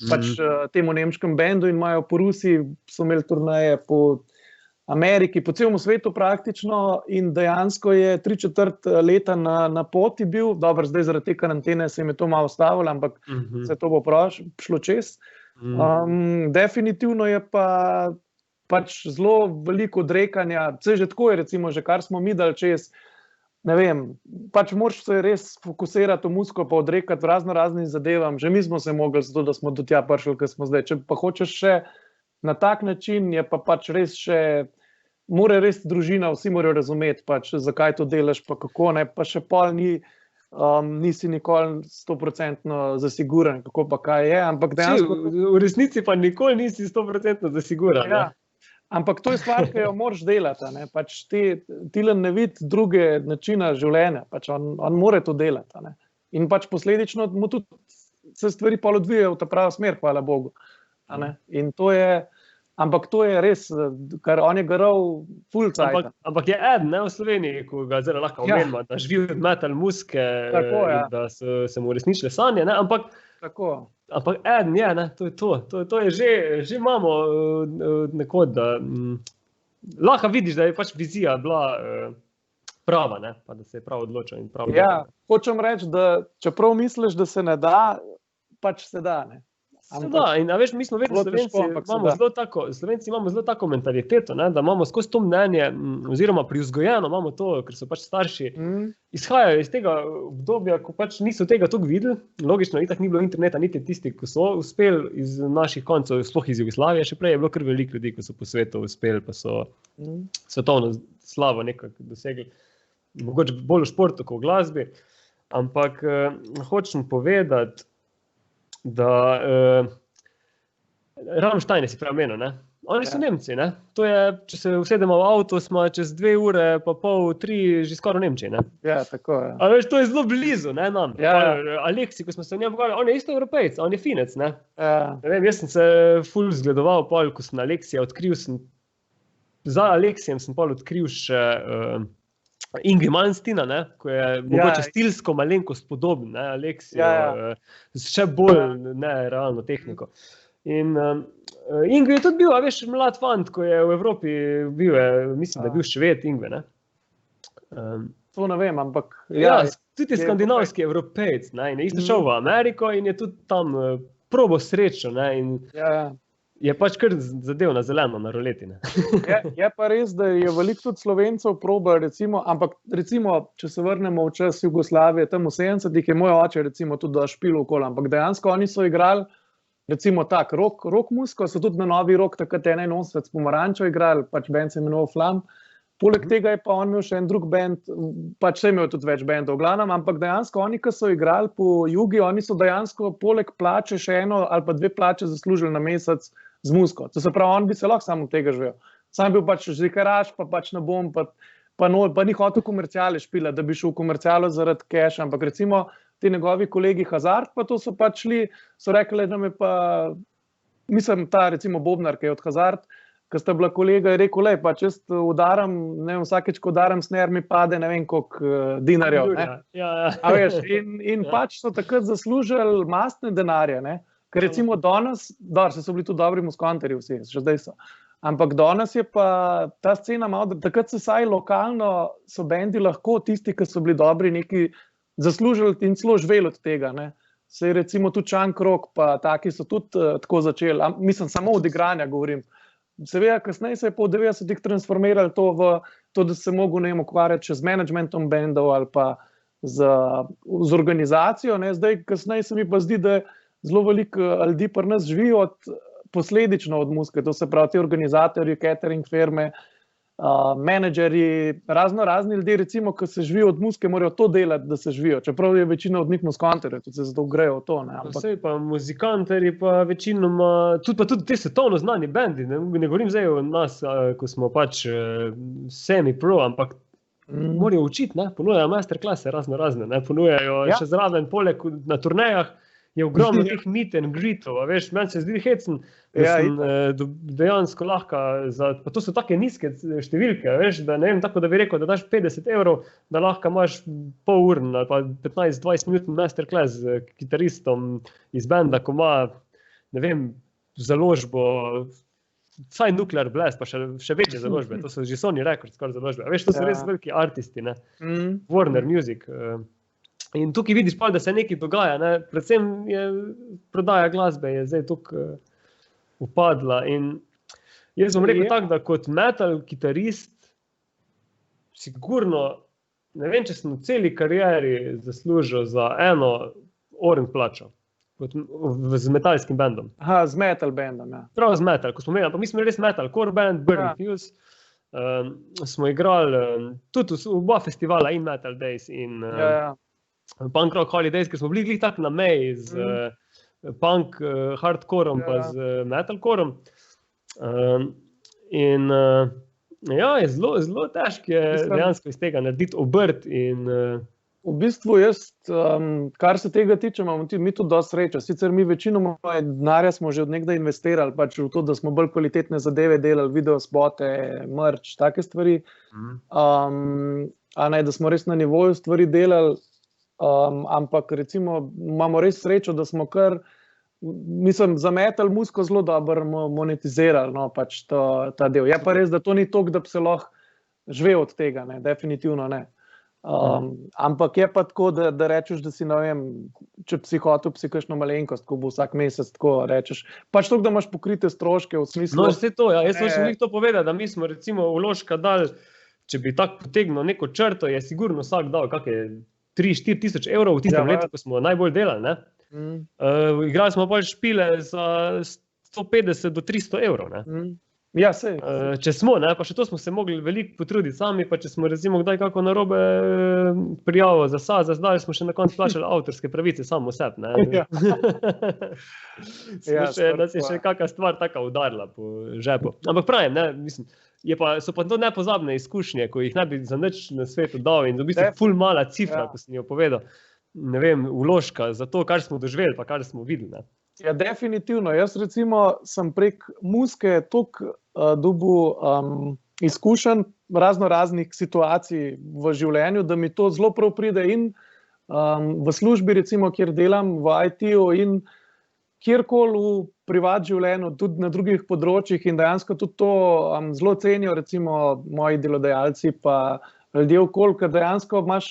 Pač temu nemškem bendu in imajo po Rusiji, so imeli turneje po Ameriki, po celem svetu praktično in dejansko je 3/4 leta na poti bil, dobro, zdaj zaradi te karantene se jim je to malo ustavilo, ampak se to bo šlo čez. Definitivno je pa pač zelo veliko odrekanja, že tako je recimo, že kar smo mi dali čez, ne vem, pač moraš se res fokusirati v muziko, pa odrekati raznim zadevam. Že mi smo se mogli zato, da smo do tja prišli, ker smo zdaj. Če pa hočeš še na tak način, je pa pač res še, mora res družina, vsi morajo razumeti, pač, zakaj to delaš, pa kako ne, pa še pol nisi nikoli 100% zasiguran, kako pa kaj je, ampak dejansko... V resnici pa nikoli nisi 100% zasiguran, ne? Ja. Ampak to je stvar, ki jo moraš delati. Pač Tilen ne vidi druge načina življenja, pač on mora to delati. In pač posledično mu tudi se stvari pa odvijajo v ta pravo smer, hvala Bogu. In to je, ampak to je res, kar on je garal full cajt. Ampak je eden, ne, v Sloveniji, ko ga zelo lahko omenimo, da živi od metal muske, da so se mu uresničile sanje, ne, ampak eden je, ne, to je to. To je že imamo nekod, da lahko vidiš, da je pač vizija bila prava, ne, pa da se je prav odločil in prav. Ja, hočem reči, da čeprav misliš, da se ne da, pač se da, ne. Se da, in a veš, mi smo vedno Slovenci imamo zelo tako mentaliteto, ne, da imamo skozi to mnenje, oziroma priuzgojeno imamo to, ker so pač starši, izhajajo iz tega obdobja, ko pač niso tega toliko videli, logično, itak ni bilo interneta, niti tisti, ko so uspeli iz naših koncev, sploh iz Jugoslavije, še prej je bilo kar veliko ljudi, ko so po svetu uspeli, pa so svetovno slavo nekako dosegli, mogoče bolj v športu, kot v glasbi, ampak hočem povedati, da Rammstein si prav menil, ne? Oni so Nemci, ne? To je, če se usedemo v avto, smo čez 2 ure, pa pol, 3, že skoraj v Nemčiji, ne? Ja, tako je. A veš, to je zelo blizu, ne, nam. Ja. Aleksi, ko smo se o njem pogovarjali, on je isto Evropejc, on je Finec, ne? Ja. Ne vem, jaz sem se ful zgledoval pol, ko sem Aleksija odkril, za Aleksijem sem pol odkril še Yngwie Malmsteena, ne, ko je mogoče stilsko malenkost podoben, ne, Aleksijo, še bolj nerealno tehniko. In Yngwie je tudi bil, a veš, mlad fant, ko je v Evropi bil, mislim, da je bil Šved Yngwie, ne. To ne vem, ampak... Ja, tudi skandinavski Evropejc, ne, in je isto šel v Ameriko in je tudi tam probo srečo, ne, in... Je pač kar zadev na zeleno, na roleti. Je pa res, da je veliko tudi Slovencev probal, ampak recimo, če se vrnemo v čas Jugoslavije, tam v 70-ih je moj oče recimo tudi da špil okoli, ampak dejansko oni so igrali recimo tak, rock muziko, so tudi na Novi rok takrat 81 s Pomarančo igrali, pač band se imenoval Flam. Poleg tega je pa on imel še en drug band, pač se imel tudi več bandov, v glavnem, ampak dejansko oni, ki so igrali po jugi, oni so dejansko poleg plače še eno ali pa 2 plače zaslužili na mesec z muziko. To se pravi, on bi se lahko samo tega živel. Sam bil pač žikaraš, pa pač ne bom, pa ni hotel komerciale špila, da bi šel v komercialo zaradi keša, ampak recimo ti njegovi kolegi Hazard, pa to so pač šli, so rekli, da me pa, mislim, ta recimo Bobnar, ki je od Hazard, ko sta bila kolega, je rekel, pač jaz udaram, ne vem, vsakeč, ko udaram sner, mi pade ne vem koliko dinarjev. A veš, in pač so takrat zaslužili mastne denarje, ne? Ker recimo danes, se so bili tudi dobri muskonterji vsi, še zdaj so, ampak danes je pa ta scena malo, takrat se saj lokalno so bendi lahko tisti, ki so bili dobri, neki zaslužili in celo živeli od tega, ne? Se recimo tudi Čank Rock, pa taki so tudi tako začeli, mislim, samo od igranja govorim. Seveda, kasneje se je po 90-ih transformirali to v to, da se mogo ukvarjati še z managementom bendov ali pa z organizacijo. Ne. Zdaj, kasneje se mi pa zdi, da zelo veliko ljudi pri nas živi posledično od muzike. To se pravi, ti organizatorji, catering firme, menedžerji, razni ljudje, recimo, ki se živijo od muzike, morajo to delati, da se živijo. Čeprav je večina od njih muzkanterjev, tudi se zato grejo v to. Vse pa muzikanterji, pa večinoma, tudi te svetovno znani bendi, ne govorim zdaj o nas, ko smo pač semi-pro, ampak morajo učiti, ponujajo masterklase razne, ponujajo še zraven poleg na turnejah, je ogromno teh meet and greetov, veš, meni se zdi hecen, da sem dejansko lahko, pa to so take nizke številke, veš, da ne vem, tako da bi rekel, da daš 50 €, da lahko imaš pol urn ali pa 15-20 minut masterclass z kitaristom iz benda, ko ima, ne vem, založbo, vsaj Nuclear Blast, pa še večje založbe, to so že Sony Records skoraj založbe, veš, to so res veliki artisti, ne, Warner Music, in tukaj vidiš pa, da se nekaj dogaja, ne? Predvsem je prodaja glasbe je zdaj tukaj upadla in jaz bom rekel tako, da kot metal kitarist sigurno, ne vem, če sem v celi karieri zaslužil za eno orange plačo z metalskim bandom. Aha, z metal bandom, ja. Prav z metal, ko smo imeli, ampak mi smo res metal core band, Burning Fuse, smo igrali tudi v oba festivala in Metal Days in Punk Rock Holidays, ker smo bili glih tako na meji z punk hardcoreom pa z metalcoreom. In ja, je zelo težko je dejansko iz tega narediti obrt in v bistvu jaz, kar se tega tiče, imamo mi tudi dosti srečo. Sicer mi večinoma denarja smo že od nekdaj investirali, pač v to, da smo bolj kvalitetne zadeve delali, videospote, merch, take stvari. A ne, da smo res na nivoju stvari delali. Ampak recimo imamo res srečo, da smo kar, mislim, za metal muziko zelo dobro monetizirali, no, pač ta del. Je pa res, da to ni toliko, da bi se lahko živel od tega, ne, definitivno ne. Ampak je pa tako, da rečeš, da si, ne vem, če bi si hotel, bi si kakšno malenkost, ko bo vsak mesec tako rečeš. Pač toliko, da imaš pokrite stroške v smislu. No, vse to, ja, jaz sem to povedal, da mi smo recimo vložka dali, če bi tako potegnil neko črto, je sigurno vsak dal kakšne 3-4 tisoč evrov v tistem letu, ko smo najbolj delali, ne? Igrali smo bolj špile za 150 do 300 evrov, ne? Ja, sej. Če smo, ne, pa še to smo se mogli veliko potruditi sami, pa če smo recimo kdaj kako narobe prijavo za zdaj smo še na koncu plačali avtorske pravice samo sebi, ne? Da se še kakšna stvar taka udarila po žepu. Ampak pravim, ne, mislim, so pa to nepozabne izkušnje, ko jih ne bi za nič na svetu dal in v bistvu ful mala cifra, ko sem jo povedal, ne vem, vložka za to, kar smo doživeli, pa kar smo videli, ne. Ja, definitivno. Jaz recimo sem prek muzike toliko dobil izkušenj raznih situacij v življenju, da mi to zelo prav pride in v službi, recimo, kjer delam v IT-u in kjerkoli v privat življenju, tudi na drugih področjih in dejansko tudi to zelo cenijo, recimo, moji delodajalci pa ljudje okoli, ker dejansko imaš,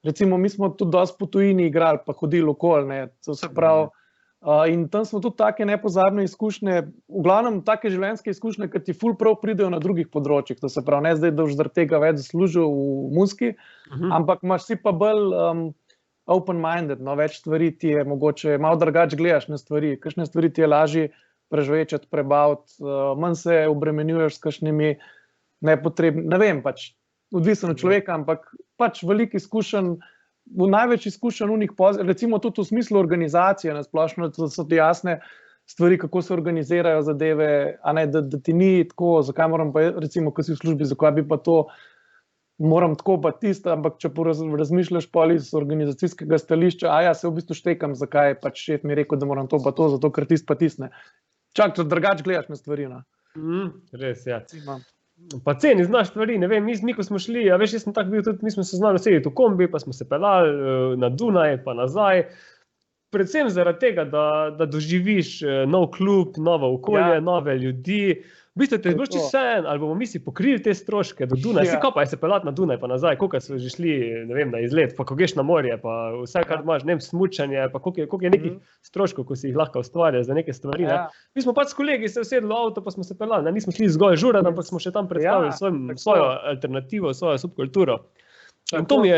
recimo, mi smo tudi dosti po tujini igrali, pa hodili okoli, ne, to se pravi, In tam smo tudi take nepozabne izkušnje, v glavnem take življenjske izkušnje, ki ti ful prav pridejo na drugih področjih. To se pravi, ne zdaj, da boš zaradi tega več zaslužil v muziki, ampak imaš si pa bolj open-minded, no, več stvari ti je mogoče, malo drugače gledaš na stvari, kakšne stvari ti je lažje prežvečati, prebaviti, manj se obremenjuješ s kakšnimi nepotrebnimi, ne vem, pač odvisno od človeka, ampak pač veliko izkušenj, največ izkušenj unih, recimo tudi v smislu organizacije, na splošno, da so ti jasne stvari, kako se organizirajo zadeve, a ne, da ti ni tako, zakaj moram pa, recimo, ko si v službi, zakaj bi pa to, moram tako pa tisto, ampak če razmišljaš pol iz organizacijskega stališča, a ja, se v bistvu štekam, zakaj pač šef mi rekel, da moram to pa to, zato ker tisto pa tisne. Čak, če drugače gledaš na stvari, no. Res, ja. Pa ceni znaš stvari, ne vem, mi ko smo šli, a veš, jaz sem tak bil tudi, mi smo se znali sedeti v kombi, pa smo se pelali na Dunaj, pa nazaj, predvsem zaradi tega, da doživiš nov klub, novo okolje, nove ljudi. V bistvu te boš čisto vseeno, ali bomo mi si pokrili te stroške do Dunaj, si kaj pa je se pelati na Dunaj pa nazaj, koliko so že šli, ne vem, na izlet, pa ko greš na morje, pa vse, kar imaš, ne vem, smučanje, pa koliko je nekih stroškov, ko si jih lahko ustvarjaš za neke stvari. Ne? Mi smo pač s kolegi se usedli v avto, pa smo se pelali, ne? Nismo šli zgolj žurat, ampak smo še tam predstavili svojo alternativo, svojo subkulturo. In to mi je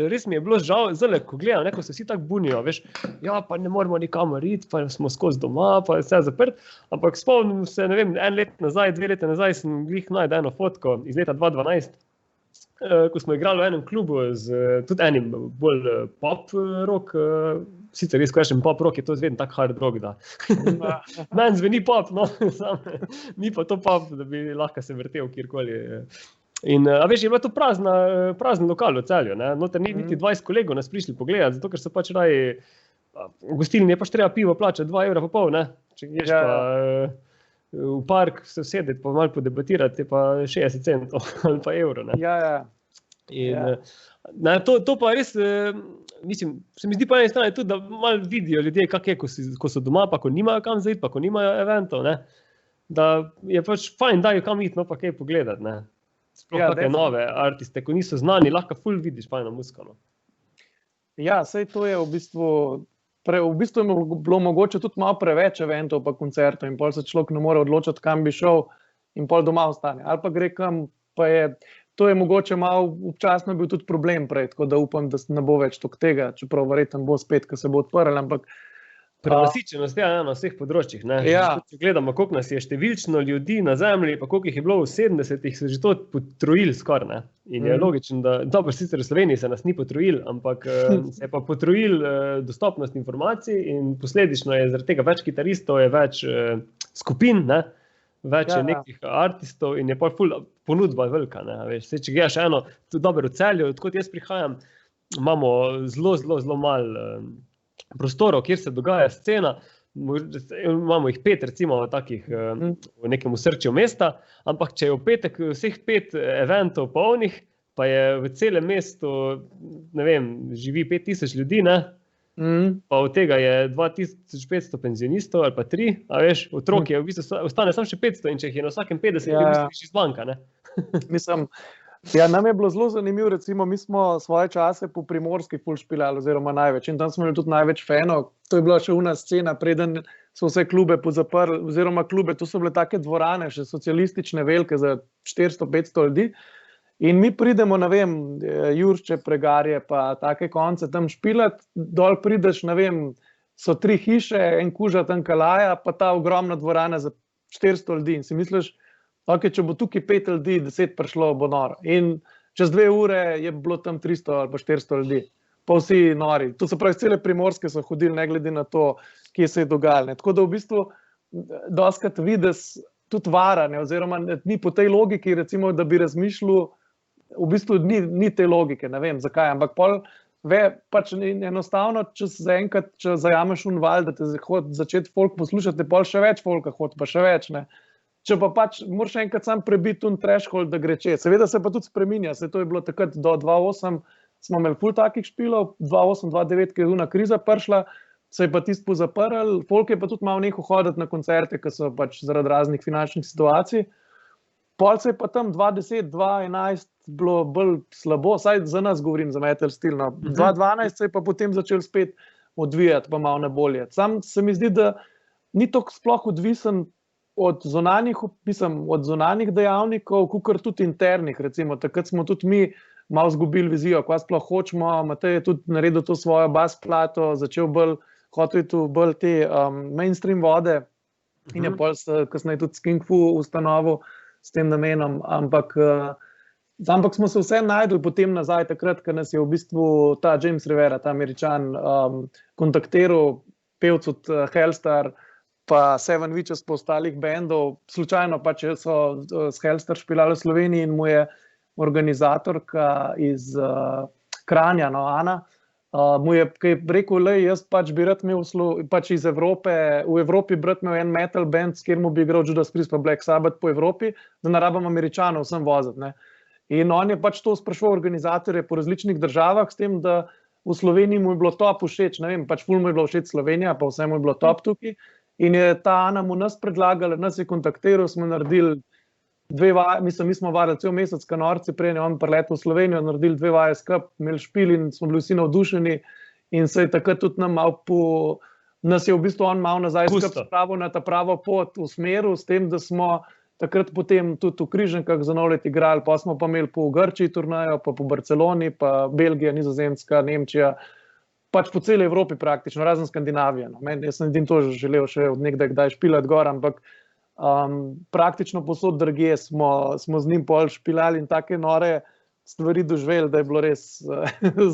res mi je bilo žal, zdaj, ko gledam, ko se vsi tako bunijo, veš, ja, pa ne moramo nikamor iti, pa smo skozi doma, pa je vse zaprt, ampak spomnim se, ne vem, 1 let nazaj, 2 leta nazaj sem glih našel eno fotko iz leta 2012, ko smo igrali v enem klubu z tudi enim bolj pop rock, sicer res, ko rečem pop rock, je to vedno tak hard rock, da meni zveni pop, no, ni pa to pop, da bi lahko se vrtel kjerkoli. In a veš, je bilo to prazen lokal v Celju, ne? Noter ni niti 20 kolegov nas prišli pogledati, zato ker so pač raji, v gostilni je pač treba pivo plačati 2,5 €, ne? Če greš pa v park se usedeti pa malo podebatirati, je pa 60 centov ali pa evro, ne? In to pa res, mislim, se mi zdi po eni strani tudi, da malo vidijo ljudje, kak je, ko so doma, pa ko nimajo kam zaiti, pa ko nimajo eventov, ne? Da je pač fajn, dajo kam iti, no pa kaj pogledati, ne? Sploh kakve nove artiste, ko niso znani, lahko ful vidiš fajno muziko. Ja, sej to je v bistvu je bilo mogoče tudi malo preveč eventov pa koncertov in pol se človek ne more odločiti, kam bi šel in pol doma ostane. Ali pa gre kam, pa to je mogoče malo občasno bil tudi problem prej, tako da upam, da ne bo več toliko tega, čeprav verjetno bo spet, ko se bo odprl, ampak Prenasičenost na vseh področjih. Če gledamo, koliko nas je številčno ljudi na zemlji, pa koliko jih je bilo v 70-ih, so že to potrojili skoraj. In je logično, da, dobro, sicer v Sloveniji se nas ni potrojili, ampak se je pa potrojili dostopnost informacij in posledično je zaradi tega več kitaristov, je več skupin, več je nekih artistov in je pa ponudba velika. Če gledaš eno, dobro v Celju, odkot jaz prihajam, imamo zelo malo prostorov, kjer se dogaja scena, imamo jih 5 recimo takih v nekem osrčju mesta, ampak če je v petek vseh 5 eventov polnih, pa je v celem mestu, ne vem, živi 5000 ljudi, pa od tega je 2500 penzionistov ali pa 3, a veš, otrok je v bistvu, ostane samo še 500 in če jih je na vsakem 50, je v bistvu iz banka, ne? Mislim, ja, nam je bilo zelo zanimivo, recimo, mi smo svoje čase po Primorski ful špilali, oziroma največ, in tam smo imeli tudi največ fanov, to je bila še una scena, preden so vse klube pozaprli, oziroma klube, to so bile take dvorane, še socialistične velike za 400-500 ljudi, in mi pridemo, ne vem, Juršče, Pregarje, pa take konce tam špilati, dol prideš, ne vem, so 3 hiše, en kuža tam kalaja, pa ta ogromna dvorana za 400 ljudi, in si misliš, okay, če bo tukaj 5 ljudi, 10 prišlo, bo noro. In čez 2 ure je bilo tam 300 ali pa 400 ljudi, pa vsi nori. To se pravi, cele Primorske so hodili, ne glede na to, kje se je dogajalo. Tako da v bistvu doskrat vidiš tudi varane, oziroma ni po tej logiki, recimo, da bi razmišljal, v bistvu ni te logike, ne vem zakaj, ampak pol pač enostavno, če zajameš val, da te začeti folk poslušati, pol še več folka hod, pa še več, ne. Če pa pač moraš enkrat sam prebiti threshold, da gre čez. Seveda se pa tudi spreminja, to je bilo takrat do 2008, smo imeli ful takih špilov, 2008, 2009, ki je una kriza prišla, se je pa tisto pozaprl, folk je pa tudi malo nehal hoditi na koncerte, ki so pač zaradi raznih finančnih situacij. Pol se je pa tam 2010, 2011 bilo bolj slabo, saj za nas govorim, za metal stil, no. 2012 se je pa potem začel spet odvijati, pa malo nabolje. Sam se mi zdi, da ni to sploh odvisen od zunanjih dejavnikov, kakor tudi internih. Recimo, takrat smo tudi mi malo zgubili vizijo, kaj sploh hočemo. Matej je tudi naredil to svojo bas plato, hotel je tu bolj te mainstream vode in je pol kasneje tudi Skink Fu ustanovil s tem namenom, ampak smo se vse najdli potem nazaj takrat, ko nas je v bistvu ta James Rivera, ta Američan, kontaktiral, pevc od Hellstar, pa Seven Witches po ostalih bendov, slučajno pa, če so s Hellstar špilali v Sloveniji in mu je organizatorka iz Kranja, Ana, mu je rekel, jaz pač bi rad imel iz Evrope, v Evropi bi rad imel en metal band, s kjer mu bi igral Judas Priest pa Black Sabbath po Evropi, da ne rabim Američanov vsem voziti, ne. In on je pač to sprašal organizatorje po različnih državah, s tem, da v Sloveniji mu je bilo top všeč, ne vem, pač ful mu je bilo všeč Slovenija, pa vse mu je bilo top tukaj. In je ta Ana mu nas predlagala, nas je kontaktiral, smo naredili 2 vaje, mi smo varili cel mesec kanorci, prej je on priletel v Slovenijo, naredili 2 vaje skup, imeli špil in smo bili vsi navdušeni in se je takrat tudi nas je v bistvu on malo nazaj skup spravil na ta pravo pot v smeru, s tem, da smo takrat potem tudi v Križankah za nov let igrali, pa smo pa imeli po Grčiji turnejo, pa po Barceloni, pa Belgija, Nizozemska, Nemčija, pač po celi Evropi praktično, razen Skandinavije. No. Jaz sem edin to želel še od nekdaj kdaj špilati gor, ampak praktično posod drugje smo z njim pol špilali in take nore stvari doživeli, da je bilo res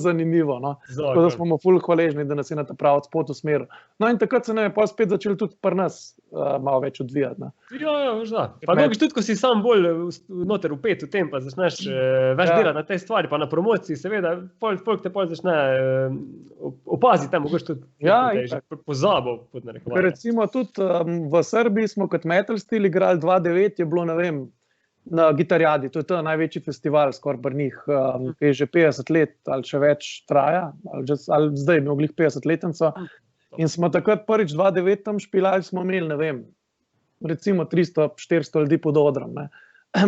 zanimivo. No. Tako da smo mu ful hvaležni, da nas je na ta pravi pot usmeril. No in takrat se nam je pol spet začeli tudi pri nas malo več odvijati. No. Ja, možda. Pa mogoče tudi, ko si sam bolj noter upet v tem, pa začneš več delati na tej stvari, pa na promociji, seveda, folk te pol začne opaziti tam, mogoče tudi pozabo pod narekovanjem. Recimo tudi v Srbiji smo kot metal stil igrali 2009, je bilo, ne vem, na Gitarjadi, to je ta največji festival skoraj pri njih, ki je že 50 let ali še več traja, ali zdaj imel glih 50-letnico. In smo takrat prvič 2009 tam špilali, smo imeli, ne vem, recimo 300-400 ljudi pod odrom. Ne.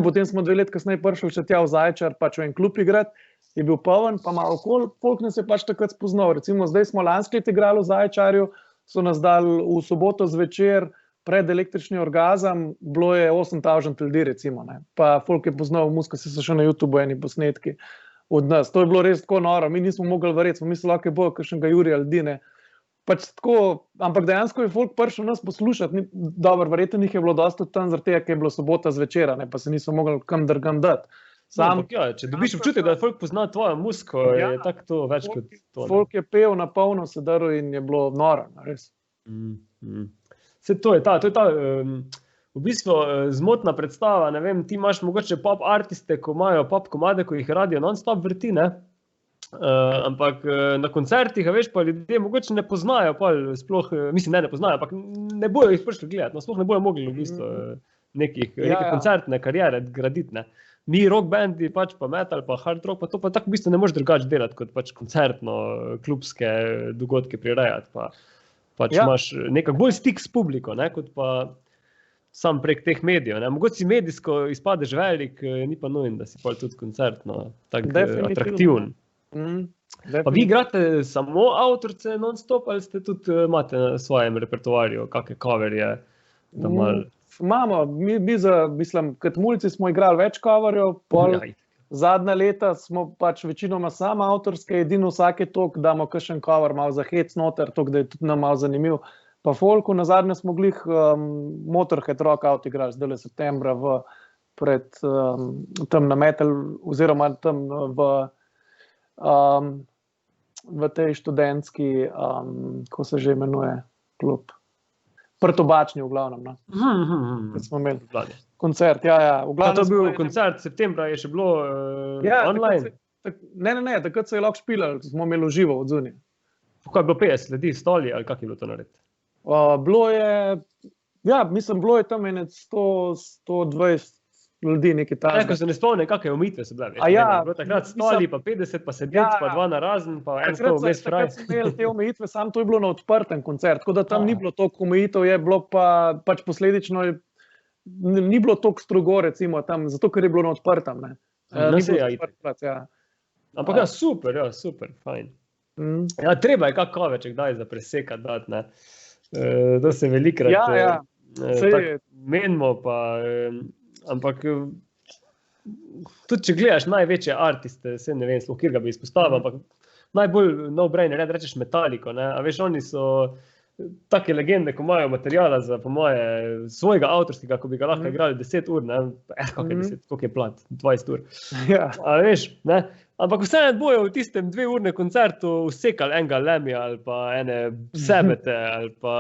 Potem smo 2 let kasneje prišli še tja v Zaječar, pač v en klub igrati, je bil poln, pa malo okoli, folk nas je pač takrat spoznal. Recimo zdaj smo lansko let igrali v Zaječarju, so nas dali v soboto zvečer, pred Električni orgazem, bilo je 8000 ljudi, recimo. Ne. Pa folk je poznal muska, si so še na YouTube eni posnetki od nas. To je bilo res tako noro, mi nismo mogli verjeti, smo mislili, da bo kakšnega Jurija ljudi, ne. Pač tako, ampak dejansko je folk prišel nas poslušati, dobro, verjetno jih je bilo dosti tam zaradi tega, ker je bilo sobota zvečera, ne, pa se niso mogli kam drugam dati. Če dobiš občutek, da folk pozna tvojo muziko, je tako to več kot to. Folk je pel na polno se drl in je bilo noro, res. Vse to je ta v bistvu zmotna predstava, ne vem, ti imaš mogoče pop artiste, ko imajo pop komade, ko jih radio non-stop vrti, ne? Ampak na koncertih, veš, pa ljudje mogoče ne poznajo, sploh, mislim, ne poznajo, ampak ne bojo jih prišli gledati, no, sploh ne bojo mogli v bistvu neke koncertne karijere graditi, ne? Mi rock bandi, pač pa metal, pa hard rock, pa to pa tako v bistvu ne možeš drugače delati, kot pač koncertno, klubske dogodke prirejati, pač imaš nekak bolj stik s publiko, ne, kot pa sam prek teh medijev. Ne. Mogoče si medijsko izpadeš velik, ni pa nujen, da si pol tudi koncertno tak atraktiven. Pa vi igrate samo avtorce non-stop, ali ste tudi imate na svojem repertoarju kakšne coverje? Imamo, mislim, kot mulci smo igrali več coverjev, zadnja leta smo pač večinoma sam avtorske, edino vsake toliko damo kakšen cover, malo za hec noter, toliko, da je tudi nam malo zanimiv. Pa folku, nazadnje smo glih Motorhead Rock Out igrali, zdaj septembra tam na metal, oziroma tam v tej študentski, ko se že imenuje klub. Prtobačni v glavnem, no. Kot smo imeli koncert, Pa to je bil koncert, septembra je še bilo online? Ne, takrat se je lahko špilali, smo imeli živo od zunaj. Kaj je bilo 50 ljudi, stoli, ali kak je bilo to narediti? Bilo je tam 100-120 ljudi, nekaj takega. Ko se ne spomnim, kakve omejitve so bile. Bilo takrat stoli, pa 50, pa sedeti, pa 2 na razen, pa en stol vmes fraj. Takrat so imeli te omejitve, samo to je bilo na odprtem koncert, tako da tam ni bilo toliko omejitev, je bilo pa pač posledično, ni bilo toliko strogo, recimo tam, zato ker je bilo na odprtem. Ampak super, fajn. Ja, treba je kak koveček daj za presekati dati, ne. To se velikrat menimo, pa, ampak tudi če gledaš največje artiste, se ne vem, kjer ga bi izpostavil, ampak najbolj no-brainer, ne rečeš Metallico, ne, a veš, oni so take legende, ko imajo materijala za, po moje, svojega avtorskega, ko bi ga lahko igrali 10 ur, ne, koliko je plat, 20 ur. A veš, ne, ampak vseeno bojo v tistem 2-urnem koncertu usekali enega Lemmija ali pa ene Sabbathe ali pa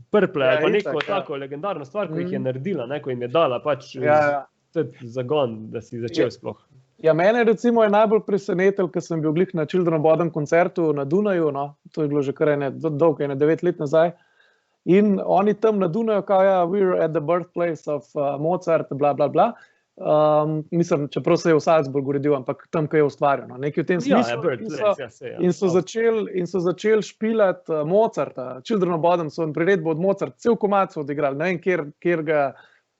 Purple ali pa neko tako legendarno stvar, ko jih je naredila, ne, ko jim je dala pač zagon, da si začel sploh. Ja, mene recimo je najbolj presenetil, ker sem bil glih na Children of Bodom koncertu na Dunaju, no, to je bilo že kar dolgo, 9 let nazaj, in oni tam na Dunaju, we're at the birthplace of Mozart, bla, bla, bla. Mislim, čeprav se je v Salzburgu uredil, ampak tam, ko je ustvarjal, no, nekaj v tem smislu. In so začeli špilati Mozarta, Children of Bodom so priredbo od Mozarta, cel komad so odigrali, ne vem, kjer ga.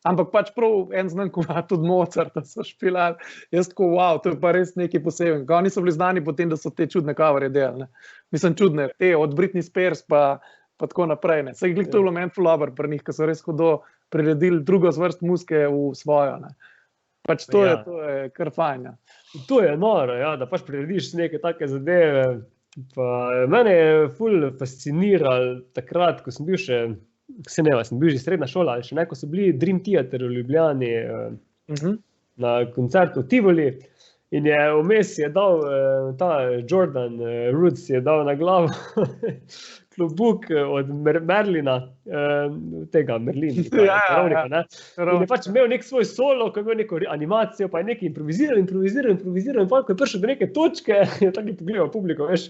Ampak pač prav en znan komad tudi Mozarta so špilali. Jaz tako, wow, to je pa res nekaj poseben. Oni so bili znani potem, da so te čudne coverje delali, ne. Mislim, čudne, te od Britney Spears pa tako naprej, ne. Saj glih to je bilo meni ful dobro pri njih, ker so res hudo priredili drugo zvrst muzike v svojo, ne. Pač to je kar fajn, ja. To je noro, ja, da pač prirediš neke take zadeve. Pa mene je ful fasciniralo takrat, ko sem bil še sem bil že srednja šola, ali še ne, ko so bili Dream Theater v Ljubljani na koncertu v Tivoli in je vmes je dal ta Jordan Roots je dal na glavo klobuk od Merlina, tega Merlina, ne. In je pač imel nek svoj solo, ko je imel neko animacijo, pa je nekaj improviziral in pa, ko je prišel do neke točke, je tako pogledal publiko, veš,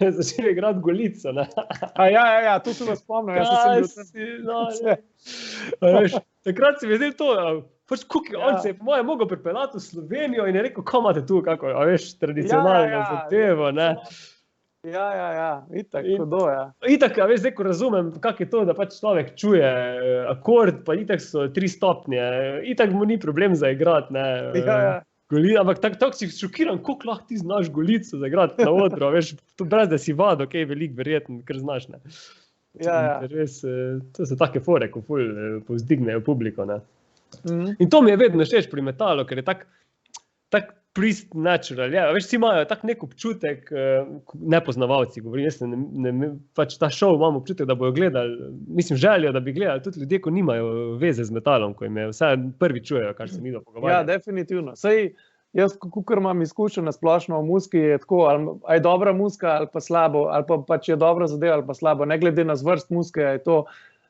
začel igrati Golico, ne. Ja, to sem vas spomnil, takrat si mi zdel to, pač on se je po mojem mogel pripeljati v Slovenijo in je rekel, kaj imate tu, kako, a veš, tradicionalno zadevo, ne. Ja, itak, hudo, ja. Itak, a veš, zdaj, ko razumem, kako je to, da pač človek čuje akord, pa itak so 3 stopnje, itak mu ni problem zaigrati, ne. Ampak tako si šokiran, koliko lahko ti znaš Golico zaigrati na odru, veš, to brez da si vado, kaj veliko verjetno, kar znaš, ne. Res, to so take fore, ko ful povzdignejo publiko, ne. In to mi je vedno všeč pri metalu, ker je tak priest natural, ja, veš, vsi imajo tak nek občutek, nepoznavalci govorim, jaz pač ta šov imam občutek, da bojo gledali, mislim, želijo, da bi gledali tudi ljudje, ko nimajo veze z metalom, ko jim je vse prvi čujejo, kar se mi pogovarjamo. Ja, definitivno. Sej, jaz, kakor imam izkušen na splošno v muziki, je tako, ali je dobra muzika ali pa slabo, ali pa pač je dobra zadeva ali pa slabo, ne glede na zvrst muzike, je to,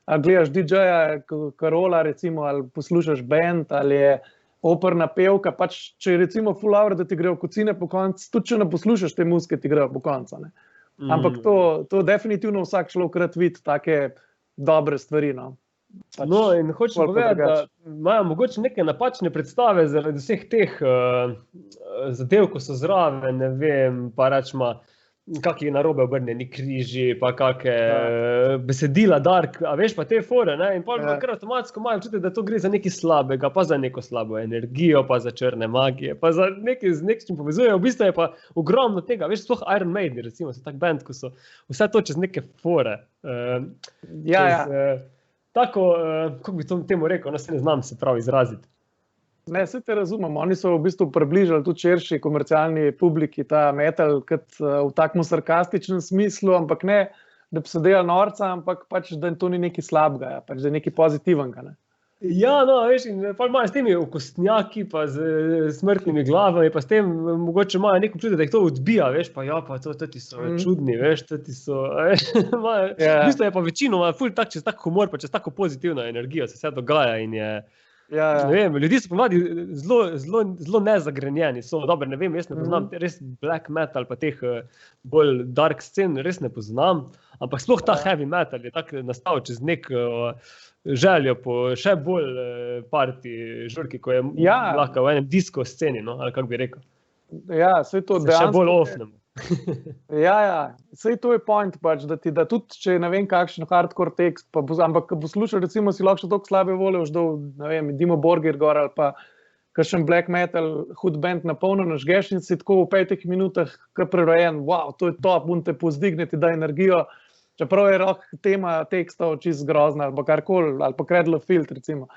ali gledaš DJ-ja, Karola recimo, ali poslušaš band, ali je operna pevka, pač če je recimo full hour, da ti grejo kocine po koncu, tudi če ne poslušaš te muzike, ti grejo po koncu, ne. Ampak to definitivno vsak človek rad vidi take dobre stvari, no. No, in hočem povedati, da imajo mogoče neke napačne predstave zaradi vseh teh zadev, ko so zraven, ne vem, pa rečemo, kakšni narobe obrnjeni križi, pa kakšne besedila dark, a veš, pa te fore, ne, in potem kar avtomatsko imajo občutek, da to gre za nekaj slabega, pa za neko slabo energijo, pa za črne magije, pa za nekaj z nečim povezujejo, v bistvu je pa ogromno tega, veš, sploh Iron Maiden, recimo, so tak band, ko so vse to čez neke fore. Tako, kako bi temu rekel, no, se ne znam se prav izraziti. Ne, se te razumem, oni so v bistvu približali tudi širši komercialni publiki ta metal kot v takem sarkastičnem smislu, ampak ne, da bi se delali norca, ampak pač, da to ni nekaj slabega, ja, pač, da je nekaj pozitivnega, ne. Ja, no, veš, in pa imajo s temi okostnjaki, pa z smrtnimi glavami, pa s tem mogoče imajo neko občutek, da jih to odbija, veš, pa ja, pa ti so čudni, veš, ti so, veš, v bistvu je pa večino, ful tak, čez tak humor, pa čez tako pozitivno energijo se vse dogaja in je, ne vem, ljudje so ponavadi zelo nezagrenjeni, so, dobro, ne vem, jaz ne poznam res black metal, pa teh bolj dark scen, res ne poznam, ampak sploh ta heavy metal je tak nastal čez nek željo po še bolj party žurki, ko je lahko v enem disco sceni, no, ali kako bi rekel. Ja, saj to dejansko. Še bolj ofnemo. Ja, saj to je point pač, da tudi, če ne vem kakšen hardcore tekst, ampak ko poslušaš, recimo si lahko še toliko slabe volje vždol, ne vem, Dimo Borgir gor ali pa kakšen black metal, hud band na polno nažgeš in si tako v 5 minutah kar prerojen, wow, to je top, on te pozdigne, ti da energijo, čeprav je rock tema tekstov čist grozna, ali pa karkoli, ali pa Cradle of Filth, recimo.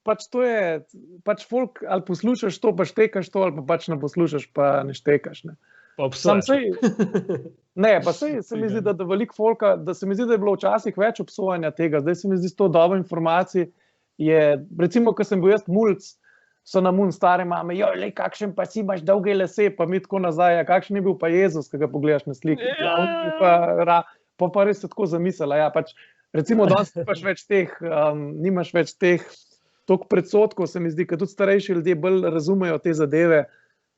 Pač to je, pač folk, ali poslušaš to, pa štekaš to, ali pa pač ne poslušaš, pa ne štekaš, ne. Pa obsojaš. Ne, pa se mi zdi, da veliko folka, da se mi zdi, da je bilo včasih več obsojanja tega, zdaj se mi zdi s to dobo informacij, je, recimo, ko sem bil jaz mulc, so nam stare mame, lej, kakšen pa si imaš dolge lase, pa mi tako nazaj, kakšen je bil pa Jezus, ko ga pogledaš na sliki. Pa res se tako zamislila, ja, pač, recimo, danes nimaš več teh toliko predsotkov, se mi zdi, ker tudi starejši ljudje bolj razumejo te zadeve,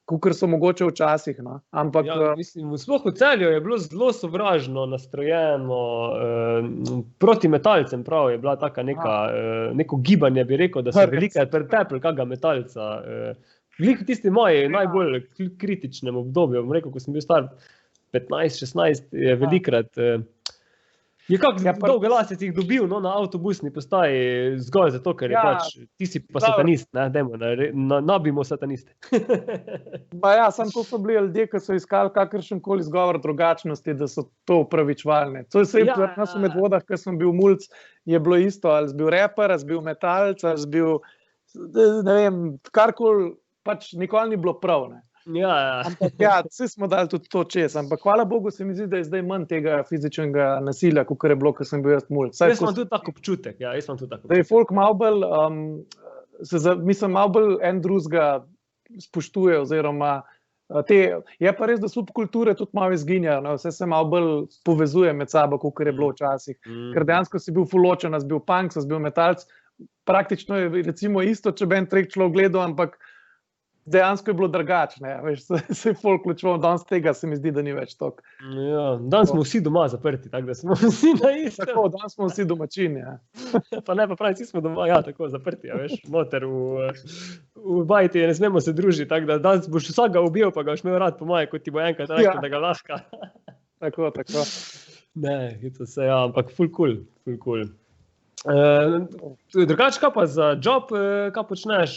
kakor so mogoče včasih, no. Ampak... Ja, mislim, sploh v Celju je bilo zelo sovražno nastrojeno, proti metalcem prav je bila taka neko gibanje, bi rekel, da so velikrat pretepli kakega metalca. Veliko tisti moji najbolj kritičnem obdobju, bom rekel, ko sem bil star 15-16, je velikrat... Je kako dolge lase si jih dobil na avtobusni postaji zgolj zato, ker je pač, ti si pa satanist, ne, dajmo, nabimo sataniste. Pa ja, samo to so bili ljudje, ki so iskali kakršenkoli izgovor drugačnosti, da so to upravičevalne. To je vse nas v Medvodah, ko sem bil mulc, je bilo isto, ali si bil reper, ali si bil metalc, ali si bil, ne vem, karkoli, pač nikoli ni bilo prav, ne. Ampak ja, vsi smo dali tudi to čez, ampak hvala Bogu se mi zdi, da je zdaj manj tega fizičnega nasilja, kakor je bilo, ko sem bil jaz mulc. Jaz imam tudi tako občutek, ja, jaz imam tudi tako občutek. Da je folk malo bolj, mislim, malo bolj en drugega spoštuje, oziroma je pa res, da subkulture tudi malo izginjajo, no, vse se malo bolj povezuje med sabo, kakor je bilo včasih. Ker dejansko si bil fuločen, si bil punk, si bil metalc, praktično je recimo isto, če ben trek človek gledal, ampak dejansko je bilo drugačne, veš, se je folk vključeval, danes tega se mi zdi, da ni več toliko. Ja, danes smo vsi doma zaprti, tako da smo vsi na istem. Tako, danes smo vsi domačini, ja. Pa ne, pa pravi, vsi smo doma, ja, tako zaprti, ja, veš, noter v bajti, ne smemo se družiti, tako da danes boš vsakega ubil, pa ga boš imel rad po moje, kot ti bo enkrat rekel, da ga lahka. Tako. Ne, to se, ja, ampak ful cool. Drugače, kaj pa za job, kaj počneš,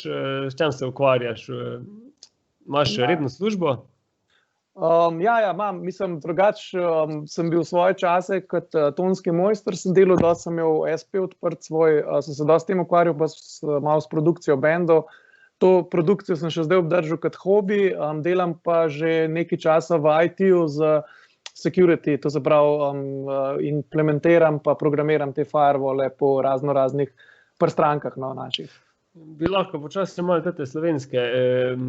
s čem se ukvarjaš? Imaš redno službo? Ja, imam, mislim, drugače sem bil svoje čase kot tonski mojster, sem delal, da sem imel SP odprt svoj, sem se dosti tem ukvarjal, pa malo s produkcijo bendov. To produkcijo sem še zdaj obdržal kot hobi, delam pa že nekaj časa v IT-ju z security, to se pravi implementiram pa programiram te firewall po raznih prstrankah naših. Bi lahko počasno malo te slovenske,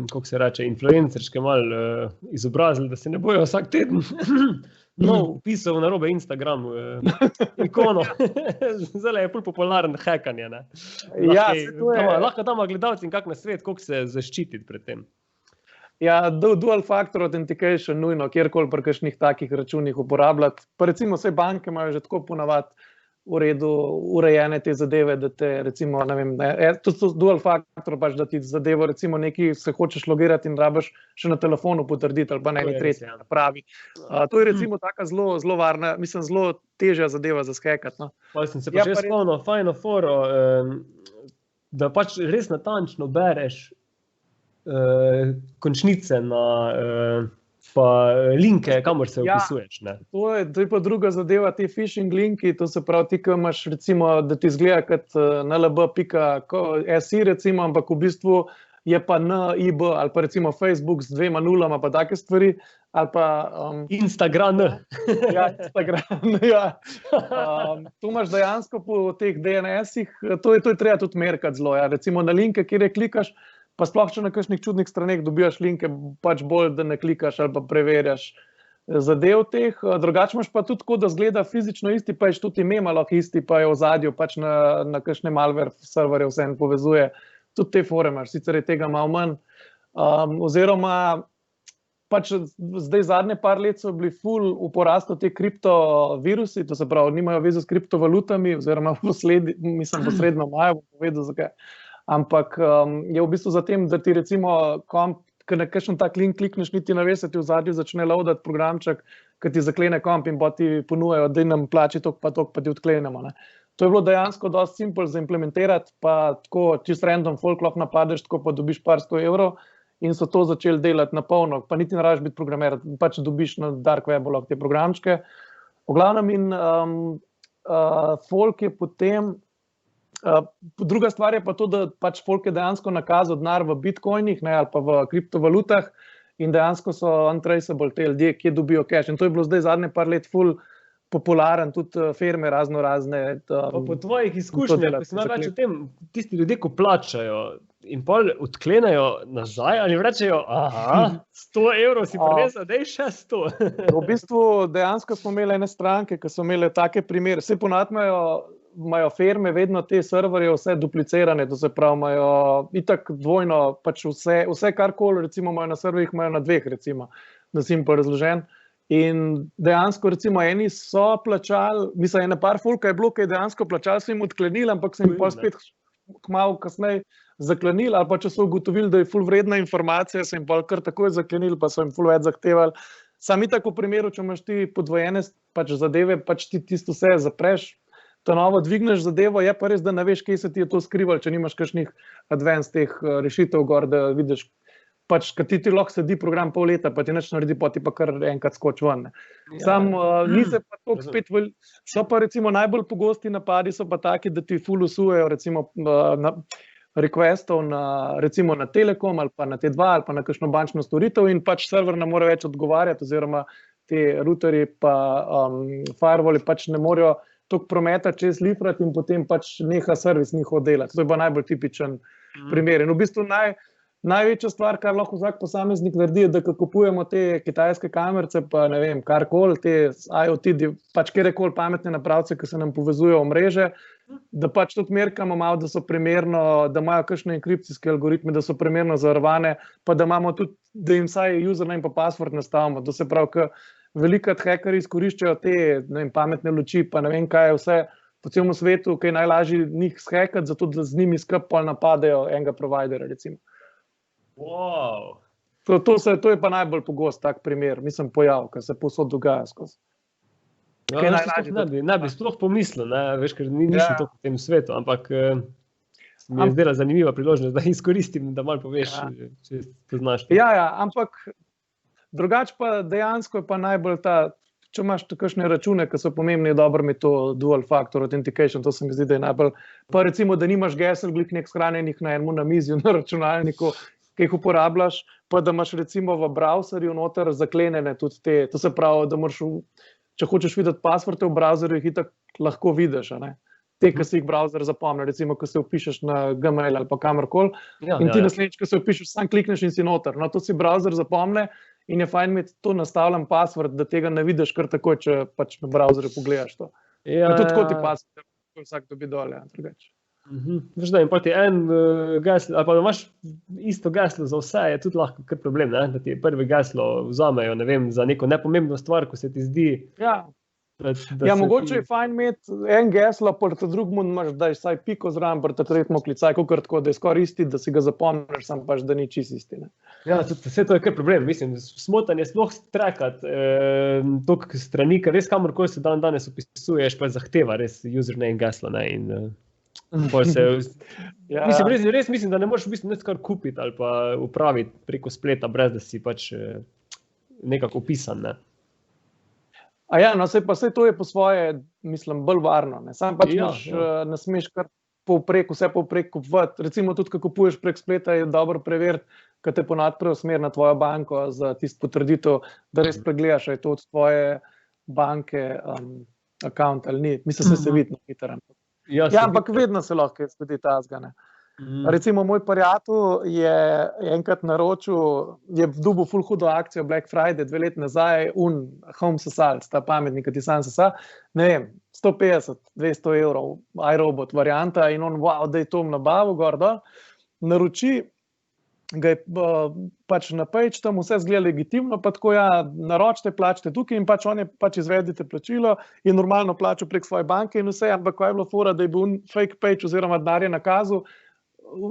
kako se reče, influencerške malo izobrazili, da se ne bojo vsak teden pisal na robe Instagram ikono. Zdaj je ful popularen hackanje, ne? Lahko damo gledalcem kak na svet, kako se zaščititi pred tem. Ja, dual factor authentication nujno, kjerkoli pri kakšnih takih računih uporabljati. Pa recimo vse banke imajo že tako ponavadi v redu urejene te zadeve, da te recimo, ne vem, to dual factor pač, da ti zadevo recimo neki se hočeš logirati in rabiš še na telefonu potrditi ali pa na eni tretji napravi. To je recimo taka zelo varna, mislim, zelo težja zadeva za skekati, no. Pa sem se pa že spomnil fajno foro, da pač res natančno bereš končnice pa linke, kamor se vpisuješ. Ne? To je pa druga zadeva, ti phishing linki, to se pravi, ti, ko imaš recimo, da ti izgleda kot nlb.si recimo, ampak v bistvu je pa NIB ali pa recimo Facebook z 2 nulama, pa take stvari, ali pa... Instagram. Ja, Instagram, ja. Tu imaš dejansko po teh DNS-ih, to je treba tudi merkati zelo, ja. Recimo na linke, kjer je klikaš, pa sploh, če na kakšnih čudnih straneh dobijaš linke, pač bolj, da ne klikaš ali pa preverjaš zadev teh. Drugače imaš pa tudi tako, da zgleda fizično isti, pa je tudi ime malo isti, pa je v ozadju, pač na kakšne malware serverje vse povezuje. Tudi te fore imaš, sicer je tega malo manj. Oziroma, pač zdaj zadnje par let so bili ful v porastu te kriptovirusi, to se pravi, nimajo veze s kriptovalutami, oziroma posredno imajo, bom povedal zakaj. Ampak je v bistvu za tem, da ti recimo, ko na kakšen tak link klikneš, niti ne veš, da ti v zadnji začne loadati programček, ki ti zaklene komp in pa ti ponujajo, da nam plači tok, pa ti odklenemo. Ne. To je bilo dejansko dosti simpel za implementirati, pa tako čist random folk lahko napadeš, tako pa dobiš par 100 evrov in so to začeli delati na polno, pa niti ne rabiš biti programer, pač dobiš na dark webu lahko te programčke. V glavnem in folk je potem, druga stvar je pa to, da pač folk je dejansko nakazal denar v bitcoinih, ne, ali pa v kriptovalutah in dejansko so untraceable te ljudje, kje dobijo cash. In to je bilo zdaj zadnje par let ful popularen, tudi firme razne. Po tvojih izkušnjah, ko si največ o tem, tisti ljudje, ko plačajo in pol odklenajo nazaj, ali rečejo, 100 evrov si prinesel, daj še 100. V bistvu dejansko smo imeli ene stranke, ki so imeli take primere. Vse ponad imajo firme vedno te serverje vse duplicirane, to se pravi, imajo itak dvojno, pač vse karkoli, recimo imajo na serverjih, imajo na dveh, recimo, da si jim pa razložen. In dejansko, recimo, eni so plačali, mislim, ene par fulka je bilo, ki je dejansko plačali, so jim odklenili, ampak so jim pa spet kmalu kasneje zaklenili, ali pa če so ugotovili, da je ful vredna informacija, so jim pa kar takoj zaklenili, pa so jim ful več zahtevali. Sam itak v primeru, če imaš ti podvojene pač zadeve, pač ti tisto vse zapreš, to novo dvigneš zadevo, je pa res, da ne veš, kje se ti je to skrivalo, če nimaš kakšnih advanced teh rešitev gor, da vidiš, pač, kad ti lahko sedi program pol leta, pa ti nič naredi, pa ti pa kar enkrat skoč ven. Sam ni se pa toliko spet, so pa recimo najbolj pogosti napadi, so pa taki, da ti ful usujejo recimo requestov recimo na Telekom ali pa na T2 ali pa na kakšno bančno storitev in pač server ne more več odgovarjati oziroma te routerji pa firewalli pač ne morejo toliko prometa čez lifrati in potem pač neha servis njihov delati. To je pa najbolj tipičen primer. In v bistvu največja stvar, kar lahko vsak posameznik naredi, je, da ko kupujemo te kitajske kamerce, pa ne vem, karkoli, te IoT, pač kjerkoli pametne napravce, ki se nam povezujejo v mreže, da pač tudi merkamo malo, da so primerno, da imajo kakšne enkripcijske algoritme, da so primerno zavarovane, pa da imamo tudi, da jim vsaj username pa password nastavimo. To se pravi, ker velikokrat hekerji izkoriščajo te, ne vem, pametne luči, pa ne vem, kaj je vse po celem svetu, ki je najlažje njih shekati, zato da z njimi skupaj napadejo enega providera, recimo. Wow. To je pa najbolj pogost tak primer, mislim, pojav, ki se povsod dogaja skozi. Ne bi sploh pomislil, ne, veš, ker nisem to v tem svetu, ampak mi je zdela zanimiva priložnost, da izkoristim, da malo poveš, če to znaš. Ja, ampak drugače pa dejansko je pa najbolj ta, če imaš kakšne račune, ki so pomembni, je dobro imeti to dual factor authentication, to se mi zdi, da je najbolj, pa recimo, da nimaš gesel glik nek shranjenih na enem namizju, na računalniku, ki jih uporabljaš, pa da imaš recimo v browserju noter zaklenene tudi te, to se pravi, da moraš, če hočeš videti passworde v browserju, jih itak lahko vidiš, ne? Te, ki si jih browser zapomne, recimo, ko se vpišeš na Gmail ali pa kamorkoli, in ti naslednjič, ko se vpišeš, sam klikneš in si noter, no, to si browser zapomne in je fajn imeti to nastavljen password, da tega ne vidiš kar tako, če pač na browserju pogledaš to. Tudi tako ti password, vsak dobi dole, drugače. Veš, da in pa ti en geslo, ali pa da imaš isto geslo za vse, je tudi lahko kar problem, ne? Da ti prvi geslo vzamejo, ne vem, za neko nepomembno stvar, ko se ti zdi. Ja, mogoče je fajn imeti en geslo, pa ta drugmu imaš, da je vsaj piko zraven, pa tretmo klicaj, kakor tako, da je skoraj isti, da si ga zapomniš, sam pač, da ni čist isti. Ne? Ja, vse to je kar problem, mislim, smotanje sploh trekati toliko strani, ker res kamorkoli se danes upisuješ, pa zahteva res username geslo, ne, in res mislim, da ne moreš v bistvu nič kar kupiti ali pa upraviti preko spleta, brez da si pač nekako upisan, ne. No, saj to je po svoje, mislim, bolj varno, ne. Sam pač ne smeš kar vse povprek kupovati. Recimo tudi, ko kupuješ prek spleta, je dobro preveriti, ko te ponad preusmeri na tvojo banko za tisto potrditev, da res pregledaš, je to od tvoje banke account ali ni. Mislim, se vidi na Twitterju. Ja, ampak vedno se lahko zgodi tazga, ne. Recimo, moj prijatelj je enkrat naročil, je dobil ful hudo akcijo Black Friday 2 leta nazaj, Home sesalc, ta pametnik, ki ti sam sesa, ne vem, 150-200 evrov, iRobot varianta in on, wow, da je to nabavil gor dol, naroči, ga je pač na page, tam vse zgleda legitimno, pa tako naročite, plačite tukaj in pač on je pač izvedite plačilo in normalno plačil prek svoje banke in vse, ampak ko je bilo fora, da je bil fake page oziroma denar je nakazal,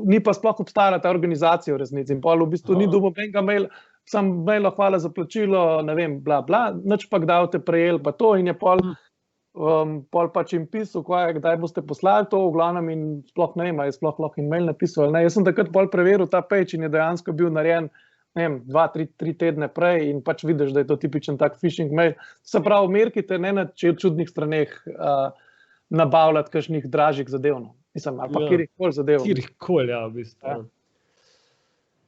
ni pa sploh obstajala ta organizacija v resnici in pa v bistvu ni dobil nobenega maila, sam mailo, hvala za plačilo, ne vem, bla, bla, nič pa kdaj te prejeli, pa to in je pol pač jim pisal, kdaj boste poslali to, v glavnem in sploh ne vem, ali je sploh lahko in mail napisal, ali ne. Jaz sem takrat pol preveril ta page in je dejansko bil narejen, ne vem, 2-3 tedne prej in pač vidiš, da je to tipičen tak phishing mail. Se pravi, v Ameriki te ne na čudnih straneh nabavljati kakšnih dražjih zadev, no. Mislim, ali pa kjerikoli zadev. Kjerikoli, ja, v bistvu. Ja.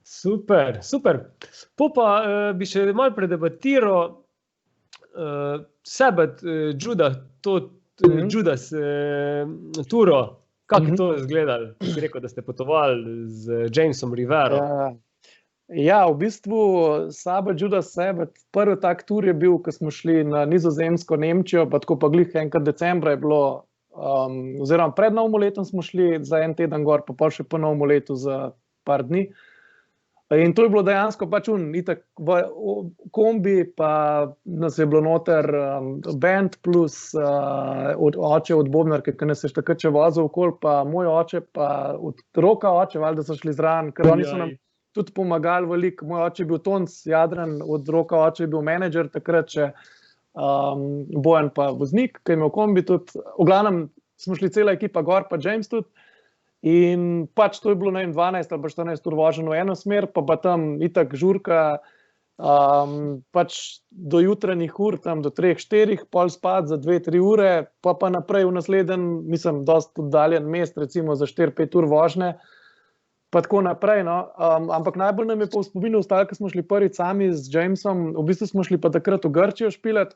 Super, super. Pa bi še malo predebatiral Sabbath, Judas, Judas turo. Kako je to izgledalo? Si rekel, da ste potovali z Jamesom Rivero. Ja, v bistvu Judas Sabbath, prvi tak tur je bil, ko smo šli na Nizozemsko, Nemčijo, pa tako pa glih enkrat decembra je bilo, oziroma pred novim letom smo šli za en teden gor, pa še po novem letu za par dni. In to je bilo dejansko pač itak kombi, pa nas je bilo noter band plus oče od bobnarke, ki nas je takrat še vozil okoli, pa moj oče, pa od Roka oče, valjda so šli zraven, ker oni so nam tudi pomagali veliko. Moj oče je bil Tonc Jadran, od Roka oče je bil menedžer, takrat še Bojan pa voznik, ki je imel kombi tudi. V glavnem smo šli cela ekipa gor, pa James tudi. In pač to je bilo, ne vem, 12 ali 14 ur voženo v eno smer, pa tam itak žurka, pač do jutranjih ur, tam do 3-4, pol spat za 2-3 ure, pa naprej v naslednjem, mislim, dosti oddaljen mest, recimo za 4-5 ur vožne, pa tako naprej, no. Ampak najbolj nam je pa v spominu ostalo, ko smo šli prvi sami z Jamesom, v bistvu smo šli pa takrat v Grčijo špilat,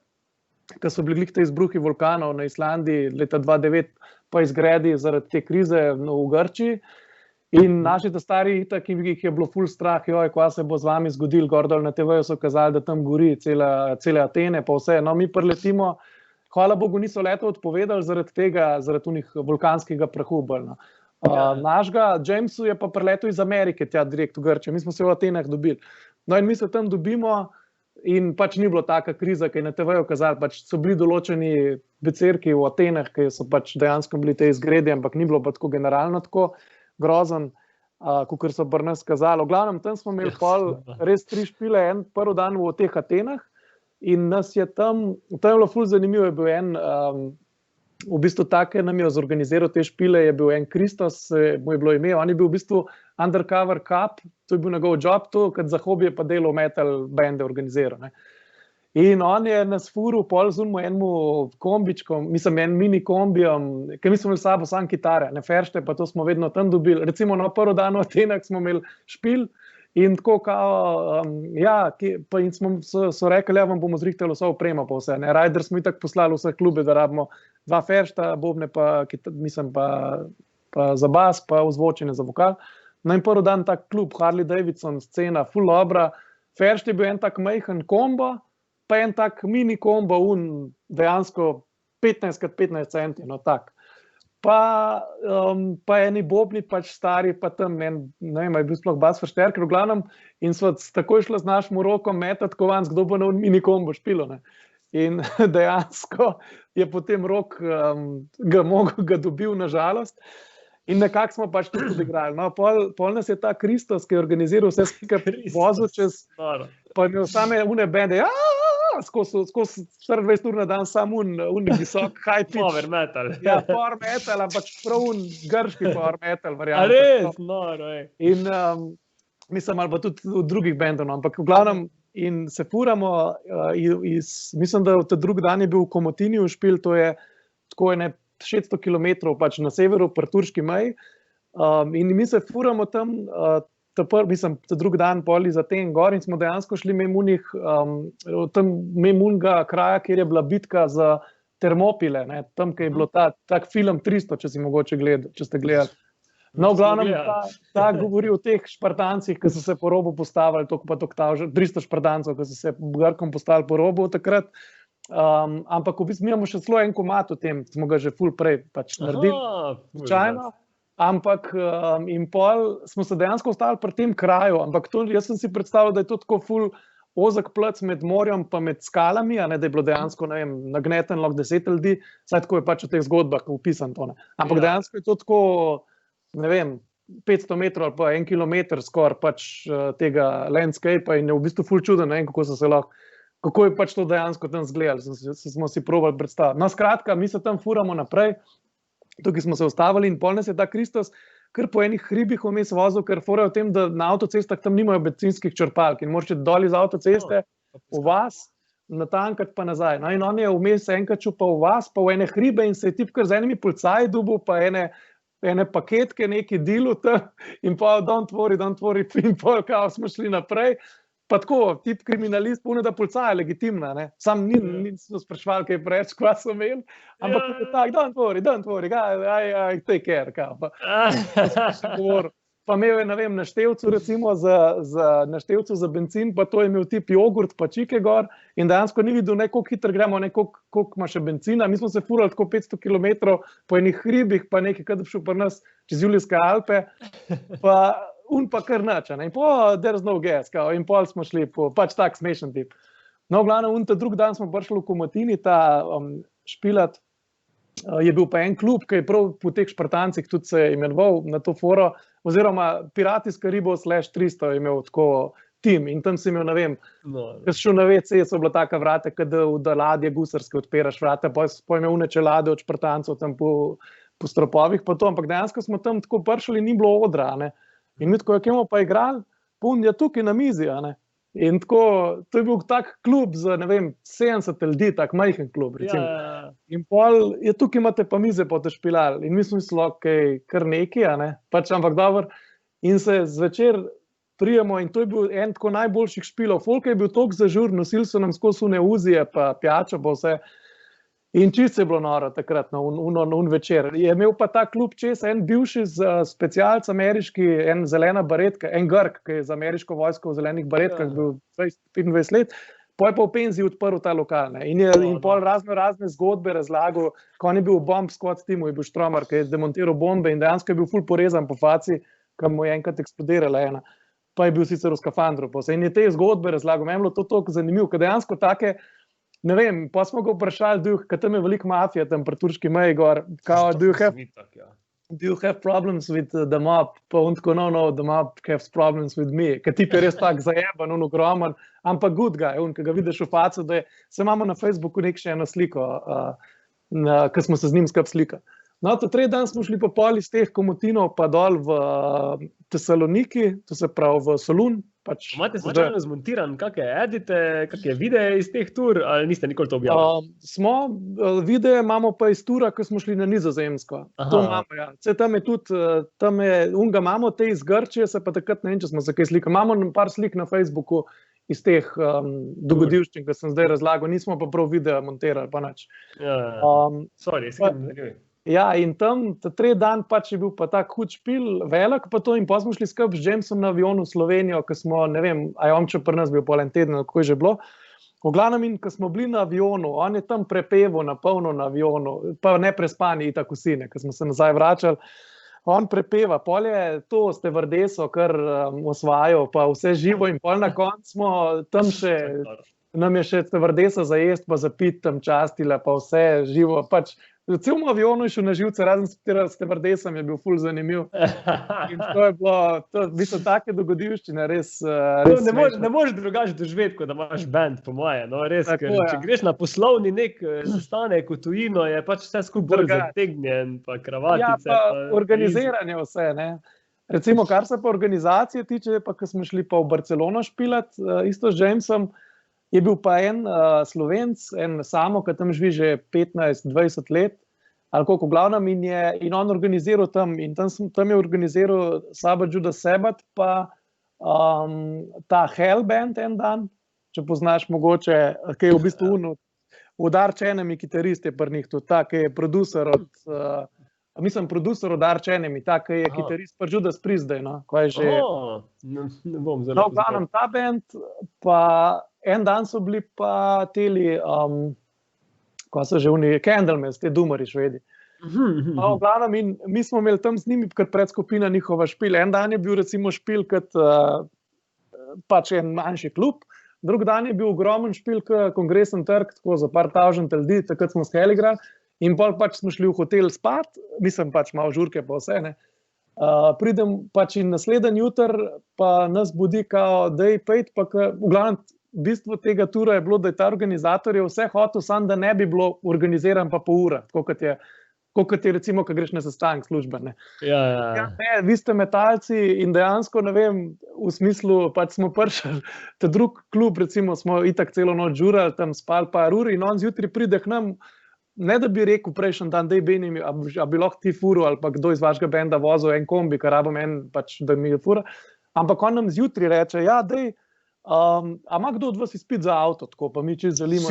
ko so bili te izbruhi vulkanov na Islandiji leta 2009, pa izgredi zaradi te krize v Grčiji. In naši stari itak, ki jih je bilo ful strah, joj, kva se bo z vami zgodil, gor dol na TV-ju so kazali, da tam gori cele Atene, pa vse. No, mi priletimo, hvala Bogu niso leto odpovedali zaradi tega, zaradi unih vulkanskega prahu. Našega Jamesu je pa priletel iz Amerike, tja direkt v Grčijo. Mi smo se v Atenah dobili. No in mi se tam dobimo in pač ni bilo taka kriza, ki je na TV-ju kazali, pač so bili določeni becerki v Atenah, ki so pač dejansko bili te izgredi, ampak ni bilo pa tako generalno tako grozen, kakor so pri nas kazali. V glavnem, tam smo imeli pol res 3 špile, en prvi dan v teh Atenah in nas je tam je bilo ful zanimivo, je bil en, v bistvu take nam je zorganiziral te špile, je bil en Kristos, mu je bilo ime, on je bil v bistvu undercover cop, to je bil njegov job, to, kad za hobije pa delal metal bende organiziral, ne. In on je nas furil pol z enemu kombičkom, mislim, en mini kombijom, ker mi smo imeli sabo sam kitare, ne feršte, pa to smo vedno tam dobili. Recimo na prvi dan v Atenah smo imeli špil in tako kao, pa in so rekli, ja, vam bomo zrihtali vso opremo pa vse, ne. Rajder smo itak poslali vse klube, da rabimo 2 feršta, bobne pa, mislim, pa za bas, pa ozvočenje za vokal. No in prvi dan tak klub, Harley Davidson, scena, full dobra. Feršt je bil en tak majhen kombo, pa en tak mini kombo, dejansko 15x15 centi, no tak. Pa eni bobni pač stari, pa tam, ne vem, je bil sploh bas veršterker, v glavnem, in sva takoj šla z našim rokom metati kovanc, kdo bo na mini kombo špilo, ne. In dejansko je potem Rok ga dobil, nažalost. In nekako smo pač tudi odigrali. No, pol nas je ta Kristos, ki je organiziral vse skupaj vozil čez, pa imel same une bende, skozi 24 ur na dan, sam visok, high pitch. Power metal. Ja, power metal, ampak prav grški power metal variant. A res? Noro, ej. In mislim, ali pa tudi v drugih bendov, no, ampak v glavnem in se furamo, mislim, da ta drugi dan je bil v Komotini v špil, to je tako 600 km pač na severu, pri turški meji, in mi se furamo tam, ta drugi dan poli za ten gor in smo dejansko šli mimo unega kraja, kjer je bila bitka za Termopile, ne, tam, kjer je bilo tak film 300, če si mogoče gledal, če ste gledali. No, v glavnem, ta govori o teh Špartancih, ki so se po robu postavili, 300 Špartancov, ki so se Grkom postavili po robu takrat. Ampak v bistvu mi imamo še celo en komad o tem, smo ga že ful prej pač naredili, slučajno, ampak in pol smo se dejansko ostali pri tem kraju, ampak to, jaz sem si predstavljal, da je to tako ful ozek plac med morjem pa med skalami, a ne, da je bilo dejansko, ne vem, nagneten lahko 10 ljudi, saj tako je pač v teh zgodbah opisan to, ne. Ampak dejansko je to tako, ne vem, 500 metrov ali pa 1 kilometer skoraj pač tega landscapea in je v bistvu ful čuden, ne vem, kako je pač to dejansko tam zgledali, smo si probali predstaviti. No, skratka, mi se tam furamo naprej, tukaj smo se ustavili in pol nas je ta Kristus kar po enih hribih vmes vozil, ker fora v tem, da na avtocestah tam nimajo bencinskih črpalk in moraš dol iz avtoceste v vas, natankati pa nazaj. No, in on je vmes enkrat čupal v vas, pa v ene hribe in se je tip kar z enimi policaji dobil, pa ene paketke neki dilu tam in pa don't worry, in pol kao smo šli naprej. Pa tako, tip kriminalist, puno da policaja je legitimna, ne. Sam nismo sprašvali, kaj preč, kva so imeli, ampak tako, don't worry, I take care, kao. Pa imel je, ne vem, na števcu recimo na števcu za bencin, pa to je imel tip jogurt, pa čike gor in dejansko ni videl, ne, koliko hitro gremo, ne, koliko ima še benzina. Mi smo se furali tako 500 kilometrov po enih hribih, pa nekaj, kad bi šel pri nas čez Julijske Alpe, pa kar nič, ne, in po, there's no gas, kao, in pol smo šli po, pač tak smešen tip. No, v glavnem, ta drug dan smo prišli v Komotini, ta špilat, je bil pa en klub, ki je prav po teh Špartancih tudi se imenoval na to foro, oziroma Pirati iz Karibov /300 je imel tako tim in tam si imel, ne vem, ko si šel na WC, so bila taka vrata, kada v ladje gusarske odpiraš vrata, pa je imel čelade od Špartancov tam po stropovih, pa to, ampak dejansko smo tam tako prišli, ni bilo odra, ne. In mi tako, kjemo pa igrali, pun je tukaj na mizi, ne. In tako, to je bil tak klub za, ne vem, 70 ljudi, tak majhen klub, recimo. In pol je tukaj imate pa mize po te špilali. In mi smo mislili, okej, kar neki, ne, pač ampak dobro. In se zvečer prijemo in to je bil en tako najboljših špilov. Folk je bil toliko zažur, nosili so nam skozi une uzije, pa pijačo, pa vse. In čisto je bilo noro takrat, un večer. Je imel pa ta klub čez en bivši specialc ameriški, en zelena baretka, en Grk, ki je za ameriško vojsko v zelenih baretkah bil 25 let, pa je pa v penziji odprl ta lokal. Ne. In pol razne zgodbe razlagal, ko on je bil v bomb squad timu, je bil Štromar, ki je demontiral bombe in dejansko je bil ful porezan po faci, kam mu je enkrat eksplodirala ena. Pa je bil sicer v skafandru. In je te zgodbe razlagal. Meni je bilo to toliko zanimivo, ker dejansko take, ne vem, pa smo ga vprašali, ker tam je veliko mafija, tam pri turški meji gor, kao, do you have problems with the mob? Pa on tako, no, the mob has problems with me. Ker tip je res tak zajeban, ogromen, ampak good guy, ki ga vidiš v facu, da je, se imamo na Facebooku nek še eno sliko, ki smo se z njim skup slika. No, ta tretji dan smo šli pa pol iz teh Komotinov pa dol v Tesaloniki, to se pravi v Solun. Imate slučajno zmontiran, kakšne edite, kakšne videe iz teh tur, ali niste nikoli to objavili? Videe imamo pa iz tura, ko smo šli na Nizozemsko. To imamo, ja. Tam je tudi, unga imamo te iz Grčije, se pa takrat ne vem, če smo se kaj slikali. Imamo par slik na Facebooku iz teh dogodivščin, ki sem zdaj razlagal, nismo pa prav videa montirali, pa nič. Sorry, si kaj zanimivi. Ja, in tam, ta tretji dan pač je bil pa tak hud špil, velik pa to in pa smo šli skupaj z Jamesom na avionu v Slovenijo, ko smo, ne vem, a je on če pri nas bil pol en teden, kako je že bilo. V glavnem in, ko smo bili na avionu, on je tam prepeval na polno na avionu, pa ne prespani itak vsi, ne, ko smo se nazaj vračali. On prepeva, pol je to stevardeso, kar osvajal, pa vse živo in pol na koncu smo tam še, nam je še stevardesa za jest, pa za pit tam častila, pa vse živo, pač cel v avionu je šel na živce, razen s stevardesom je bil ful zanimiv. In to je bilo, vi so take dogodivščine, res ne moreš drugače doživeti, kot da imaš band, po moje, no, res, ker če greš na poslovni nek sestanek v tujino, je pač vse skupaj bolj zategnjen, pa kravatice. Ja, pa organiziranje vse, ne. Recimo, kar se pa organizacije tiče, pa ko smo šli pa v Barcelono špilat, isto s Jamesom, je bil pa en Slovenc, en Samo, ki tam živi že 15-20 let, ali koliko v glavnem, in on organiziral tam, in tam je organiziral Saba Judas Sebat, pa ta Hell Band en dan, če poznaš mogoče, ki je v bistvu od Arch Enemy kitarist je pri njih tudi, ta, ki je producer od Arch Enemy, ta, ki je kitarist pri Judas Priest, no, ko je že... Ne bom zelo no, v glavnem ta band, pa en dan so bili pa teli, ko so že Candlemass, te Dumari švedi. No, v glavnem, in mi smo imeli tam z njimi kot predskupina njihova špil. En dan je bil recimo špil kot pač en manjši klub, drug dan je bil ogromen špil kot Kongresen trg, tako za par tavžent ljudi, takrat smo skeli igrali, in pol pač smo šli v hotel spat, mislim pač malo žurke pa vse, ne. Pridem pač in naslednji jutr, pa nas budi kao, da je pejt, pa v glavnem bistvo tega tura je bilo, da je ta organizator je vse hotel, sam da ne bi bilo organiziran pa po urah, tako kot je recimo, ko greš na sestanek službene. Ja. Vi ste metalci in dejansko, ne vem, v smislu, pač smo prišli, ta drug klub, recimo, smo itak celo noč žurali, tam spali par ur in on zjutraj pride k nam, ne da bi rekel prejšnji dan, dej Benim, a bi lahko ti furo ali pa kdo iz vašega benda vozil en kombi, kar rabim en, pač, da mi je fura, ampak on nam zjutraj reče, ja, dej, a ima kdo od vas izpit za avto, tako, pa mi čez zalimo.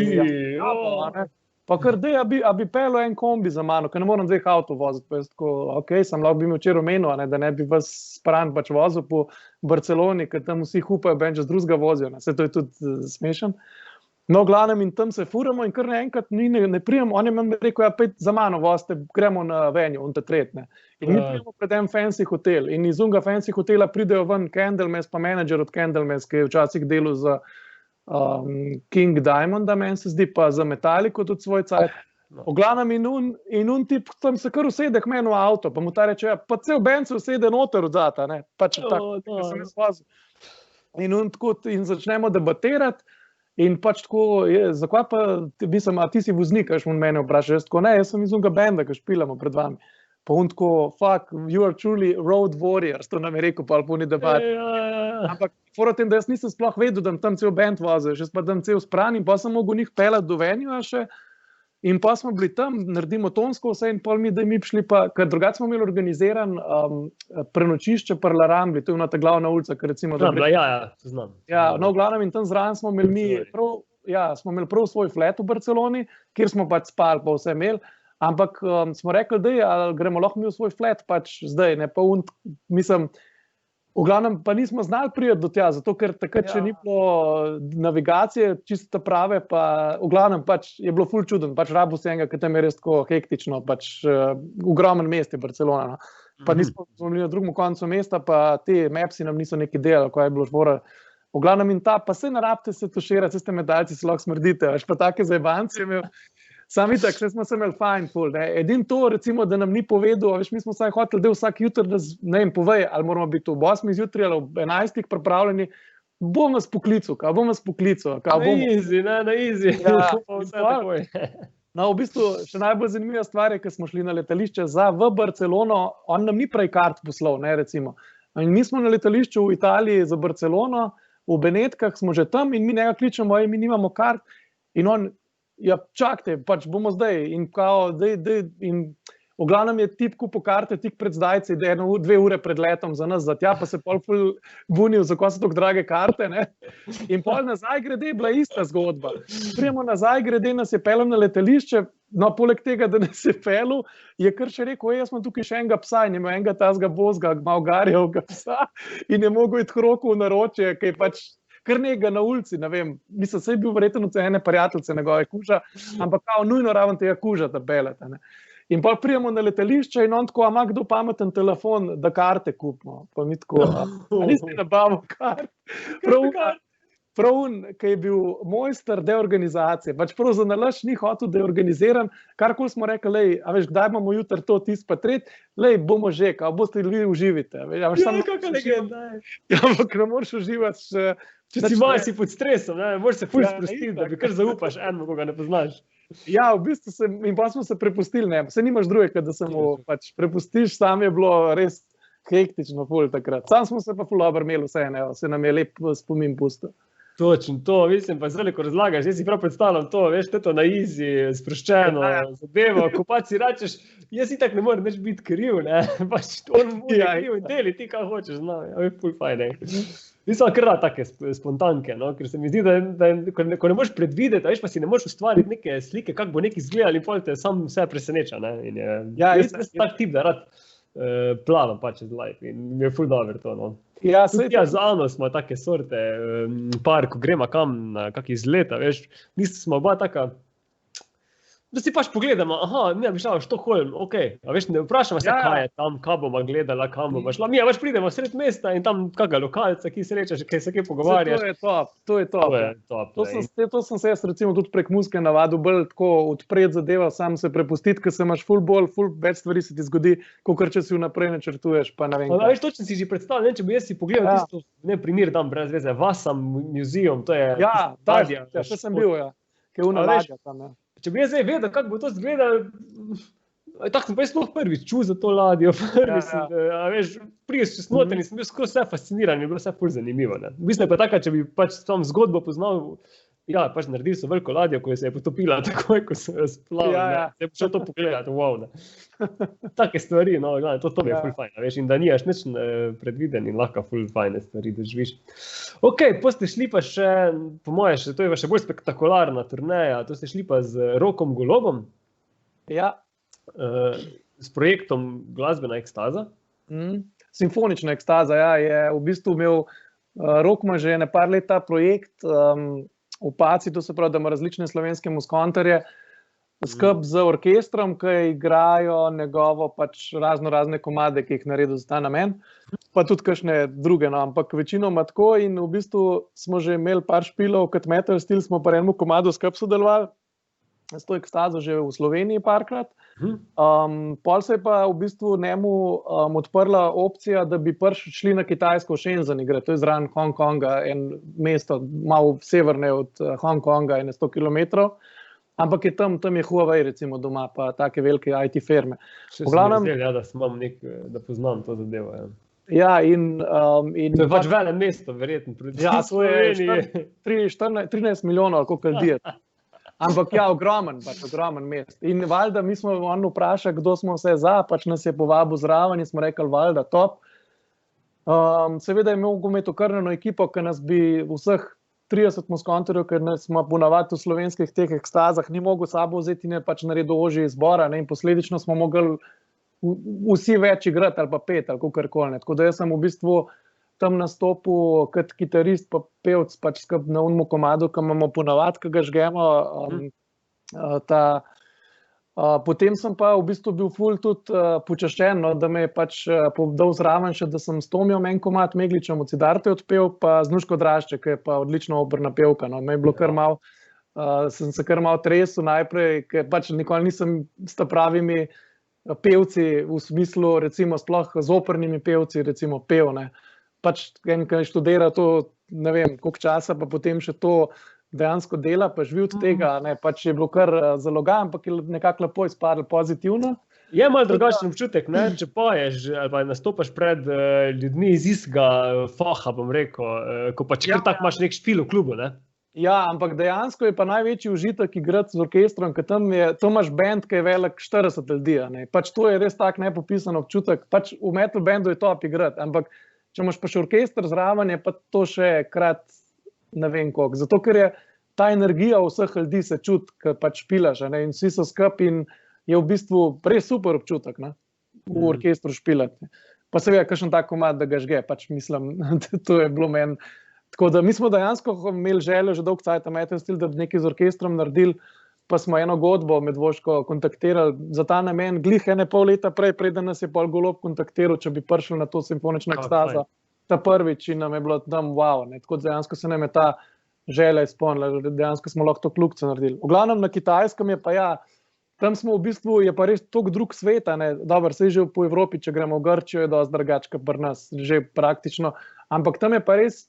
Pa kar dej, a bi pelo en kombi za mano, ker ne moram 2 avto voziti, pa jaz tako, ok, sem lahko bi mi včeraj omenil, da ne bi vas spran pač vozil po Barceloni, ker tam vsi hupajo, benče z drugega vozijo, se to je tudi smešen. No, glavnem in tam se furamo in kar naenkrat ne prijemo, on je meni rekel, ja, pejte za mano vozite, gremo na venju, on te tretne. In mi prijemo pred en fancy hotel in iz unga fancy hotela pridejo ven Candlemass, pa menedžer od Candlemass, ki je včasih delal za King Diamonda, meni se zdi, pa za Metallico tudi svoj cajt. V glavnem in un tip tam se kar usede k meni v avto, pa mu ta reče, ja, pa cel band se usede noter od zata, ne, pač tako, ki sem jaz vozil. In začnemo debatirati in pač tako, zakaj pa, a ti si voznik, až mu mene vpraša, jaz tako, ne, jaz sem iz unga benda, ki špilamo pred vami. Pa on tako, fuck, you are truly road warriors, to nam je rekel, pa alpuni debati. Ampak fora tem, da jaz nisem sploh vedel, da tam cel band voziš, jaz pa tam cel spran in pa sem mogel njih pelati do venja še in pa smo bili tam, naredimo tonsko vse in pol da mi šli pa, ker drugače smo imeli organiziran prenočišče pri La Rambli, to je ta glavna ulica, ker recimo... Se znam. Ja, no, v glavnem in tam zraven smo imeli mi smo imeli prav svoj flat v Barceloni, kjer smo pač spali, pa vse imeli, ampak smo rekli, da gremo lahko mi v svoj flat pač zdaj, ne pa mislim, v glavnem pa nismo znali priti do tja, zato ker takrat še ni bilo navigacije, čisto prave, pa v glavnem pač je bilo ful čuden, pač rabil se enega, ker tam je res tako hektično, pač ogromen mest je Barcelona, no. Pa nismo bili na drugem koncu mesta, pa te mapsi nam niso neki delali, ko je bilo žbora. V glavnem in pa se ne rabite se tuširati, se ste medalci, se lahko smrdite, veš pa take zajebance je imel. Sam itak, vse smo se imeli fajn, ful, ne. Edin to, recimo, da nam ni povedal, veš, mi smo saj hoteli, da vsak jutr, da ne vem, povej, ali moramo biti ob 8 zjutraj ali ob 11 pripravljeni, bom vas poklical, Na easy. Ja, no, v bistvu, še najbolj zanimiva stvar je, ker smo šli na letališče v Barcelono, on nam ni prej kart poslal, ne, recimo. In mi smo na letališču v Italiji za Barcelono, v Benetkah smo že tam in mi njega kličemo, mi nimamo kart in on, ja, čakajte, pač bomo zdaj in kao, in v glavnem je tip kupil karte tik pred zdajci, da je 2 ure pred letom za nas, za tja pa se pol ful bunil, zakaj so tako drage karte, ne. In pol nazaj grede je bila ista zgodba. Prijemo nazaj grede, nas je pelil na letališče, no, poleg tega, da nas je pelil, je kar še rekel, jaz imam tukaj še enega psa in imel enega tazga bozga, malo garjevega psa in je mogel iti k Roku v naročje, ki je pač kar nekega na ulici, ne vem, mislim, saj je bil verjetno ene prijateljce njegove kuža, ampak kao nujno raven tega kuža, da belete, ne. In pa prijemo na letališče in on tako, ima kdo pameten telefon, da karte kupimo. Pa mi tako, a niste nabavil kart? Prav on, ki je bil mojster deorganizacije, pač prav za nalaž ni hotel, da je organiziran, karkoli smo rekli, lej, a veš, kdaj imamo jutr to, tis pa tret, lej, bomo že, kao boste vi uživite. Ja, kakva legenda. Ja, ampak ne moreš uživati. Če si malo si pod stresom, ne, moraš se ful sprostiti, da bi kar zaupaš enemu, ko ga ne poznaš. Ja, v bistvu in pa smo se prepustili, ne, se nimaš drugega, da se mu pač prepustiš, sam je bilo res hektično ful takrat. Sam smo se pa ful dobro imeli vse, ne, se nam je lep spomin pustil. Točno, to, mislim, pa zdaj, ko razlagaš, jaz si prav predstavljam to, veš, to na easy, sproščeno, zadevo, ko pa si račeš, jaz itak ne morem več biti kriv, ne, pač on mora kriv in deli, ti kaj hočeš, no, je ful fajn, ne. Nisem kar rad take spontanke, no, ker se mi zdi, da ko ne moreš predvideti, veš, pa si ne moreš ustvariti neke slike, kako bo neki izgledali in pol te sam vse preseneča, ne, in jaz sem tak tip, da rad plavam pač z life in mi je ful dobro to, no. Ja, tudi z Ano smo take sorte, par, ko gremo kam na kak izleta, veš, smo oba taka, da si pač pogledamo, mi bi šla v Štokholm, a veš, ne vprašamo se, kaj je tam, kaj bomo gledala, kam bomo šla, mi pač pridemo sred mesta in tam kakega lokalca, ki srečaš, kaj se kaj pogovarjaš. To je top. To sem se jaz recimo tudi prek muzike navadil, bolj tako odpred zadeva, sam se prepustiti, ker se imaš ful več stvari se ti zgodi, kakor če si vnaprej načrtuješ, pa ne vem. Veš, točno si že predstavljal, če bi jaz si pogledal tisto, ne primer dam brez veze, Vassam Museum, to je... Ja, še sem bil, kaj ladja tam, Če bi jaz zdaj vedel, kako bo to izgledal, tako sem pa jaz sploh prvič čul za to ladjo, veš, priješ čez noter in sem bil skoro vse fasciniran, je bilo vse ful zanimivo. V bistvu je pa taka, če bi pač sam zgodbo poznal, pač naredili so veliko ladjo, ko se je potopila takoj, ko se je splavila, se je prišel to pogledati, wow. Take stvari, to mi je ful fajn, veš, in da nimaš nič predviden in lahko ful fajne stvari doživiš. Potem ste šli pa še, po moje, to je še bolj spektakularna turneja, to ste šli pa z Rokom Golobom. Ja. S projektom Glasbena ekstaza. Simfonična ekstaza, je v bistvu imel, Rok ima že par let ta projekt, v Paci, to se pravi, da ima različne slovenske muskonterje, skupaj z orkestrom, ki igrajo njegovo pač razne komade, ki jih naredijo za ta namen, pa tudi kakšne druge, ampak večinoma tako in v bistvu smo že imeli par špilov, kot Metal Steel smo pa enemu komadu skupaj sodelovali, s to ekstazo že v Sloveniji parkrat. Pol se je pa v bistvu njemu odprla opcija, da bi šli na Kitajsko v Shenzhen igrati, to je zraven Hongkonga, en mesto malo severne od Hongkonga, 100 kilometrov, ampak je tam je Huawei recimo doma, pa take velike IT firme. Še sem vesel, da poznam to zadevo. Ja, in to je pač veliko mesto, verjetno. Ja, to je 13 milijonov, koliko ljudi je. Ampak ogromen mest. In valjda, mi smo on vprašali, kdo smo vse za, pač nas je povabil zraven in smo rekli, valjda, top. Seveda je imel gometo krneno ekipo, ki nas bi vseh 30 muskonterjev, ker smo ponavadi v slovenskih teh ekstazah, ni mogel sabo vzeti in je pač naredil ožji izbora, in posledično smo mogli vsi več igrati ali pa pet ali kakorkoli. Tako da jaz sem v bistvu tam nastopil kot kitarist pa pevc pač skupaj na unmu komadu, ki imamo ponavadi, ki ga žgemo. Potem sem pa v bistvu bil ful tudi počaščen, da me je pač dal zraven še, da sem s Tomijom en komad Megličem od Siddharte odpel, pa z Nuško Drašček, ki je pa odlično operna pevka. Me je bilo kar malo, sem se kar malo tresel najprej, ker pač nikoli nisem s ta pravimi pevci, v smislu recimo sploh z opernimi pevci, recimo pev, pač en, ki študira to, ne vem, koliko časa, pa potem še to dejansko dela, pa živi od tega, pač je bilo kar zaloga, ampak je nekako lepo izpadlo pozitivno. Je malo drugačen občutek, če poješ ali pa nastopaš pred ljudmi iz istega faha, bom rekel, ko pa če kar tako imaš nek špil v klubu, Ja, ampak dejansko je pa največji užitek igrati z orkestrom, ker tam imaš band, ki je velik 40 ljudi, pač to je res tak nepopisan občutek, pač v metal bandu je top igrati, ampak če imaš pa še orkester zraven, je pa to še krat ne vem koliko. Zato, ker je ta energija vseh ljudi se čuti, ki pač špilaš, in vsi so skupaj in je v bistvu res super občutek, v orkestru špilati. Pa seveda, kakšen tak komad, da ga žge, pač mislim, to je bilo meni. Tako da mi smo dejansko imeli željo že dolgo cajta Metal Steel, da bi nekaj z orkestrom naredili, pa smo eno godbo med Voško kontaktirali za ta namen, glih 1,5 leta prej, preden nas je pol Golob kontaktiral, če bi prišli na to simfonično ekstazo, ta prvič in nam je bilo tam wow, tako dejansko se nam je ta želja izpolnila, dejansko smo lahko to kljukico naredili. V glavnem na Kitajskem je pa tam smo v bistvu, je pa res toliko drug sveta, dobro, saj že po Evropi, če gremo v Grčijo, je dosti drugače kot pri nas, že praktično, ampak tam je pa res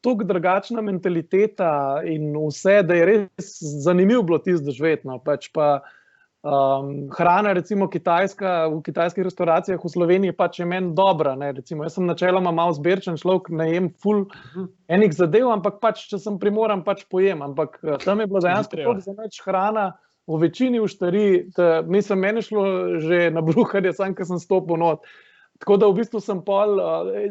toliko drugačna mentaliteta in vse, da je res zanimivo bilo tisto doživeti, pač pa hrana, recimo kitajska, v kitajskih restauracijah v Sloveniji pač je meni dobra, recimo, jaz sem načeloma malo zberčen človek, ne jem ful enih zadev, ampak pač, če sem primoran, pač pojem, ampak tam je bilo dejansko toliko za nič hrana, v večini uštari, mislim, meni šlo že na bruhanje, sam, ko sem stopil not. Tako da v bistvu sem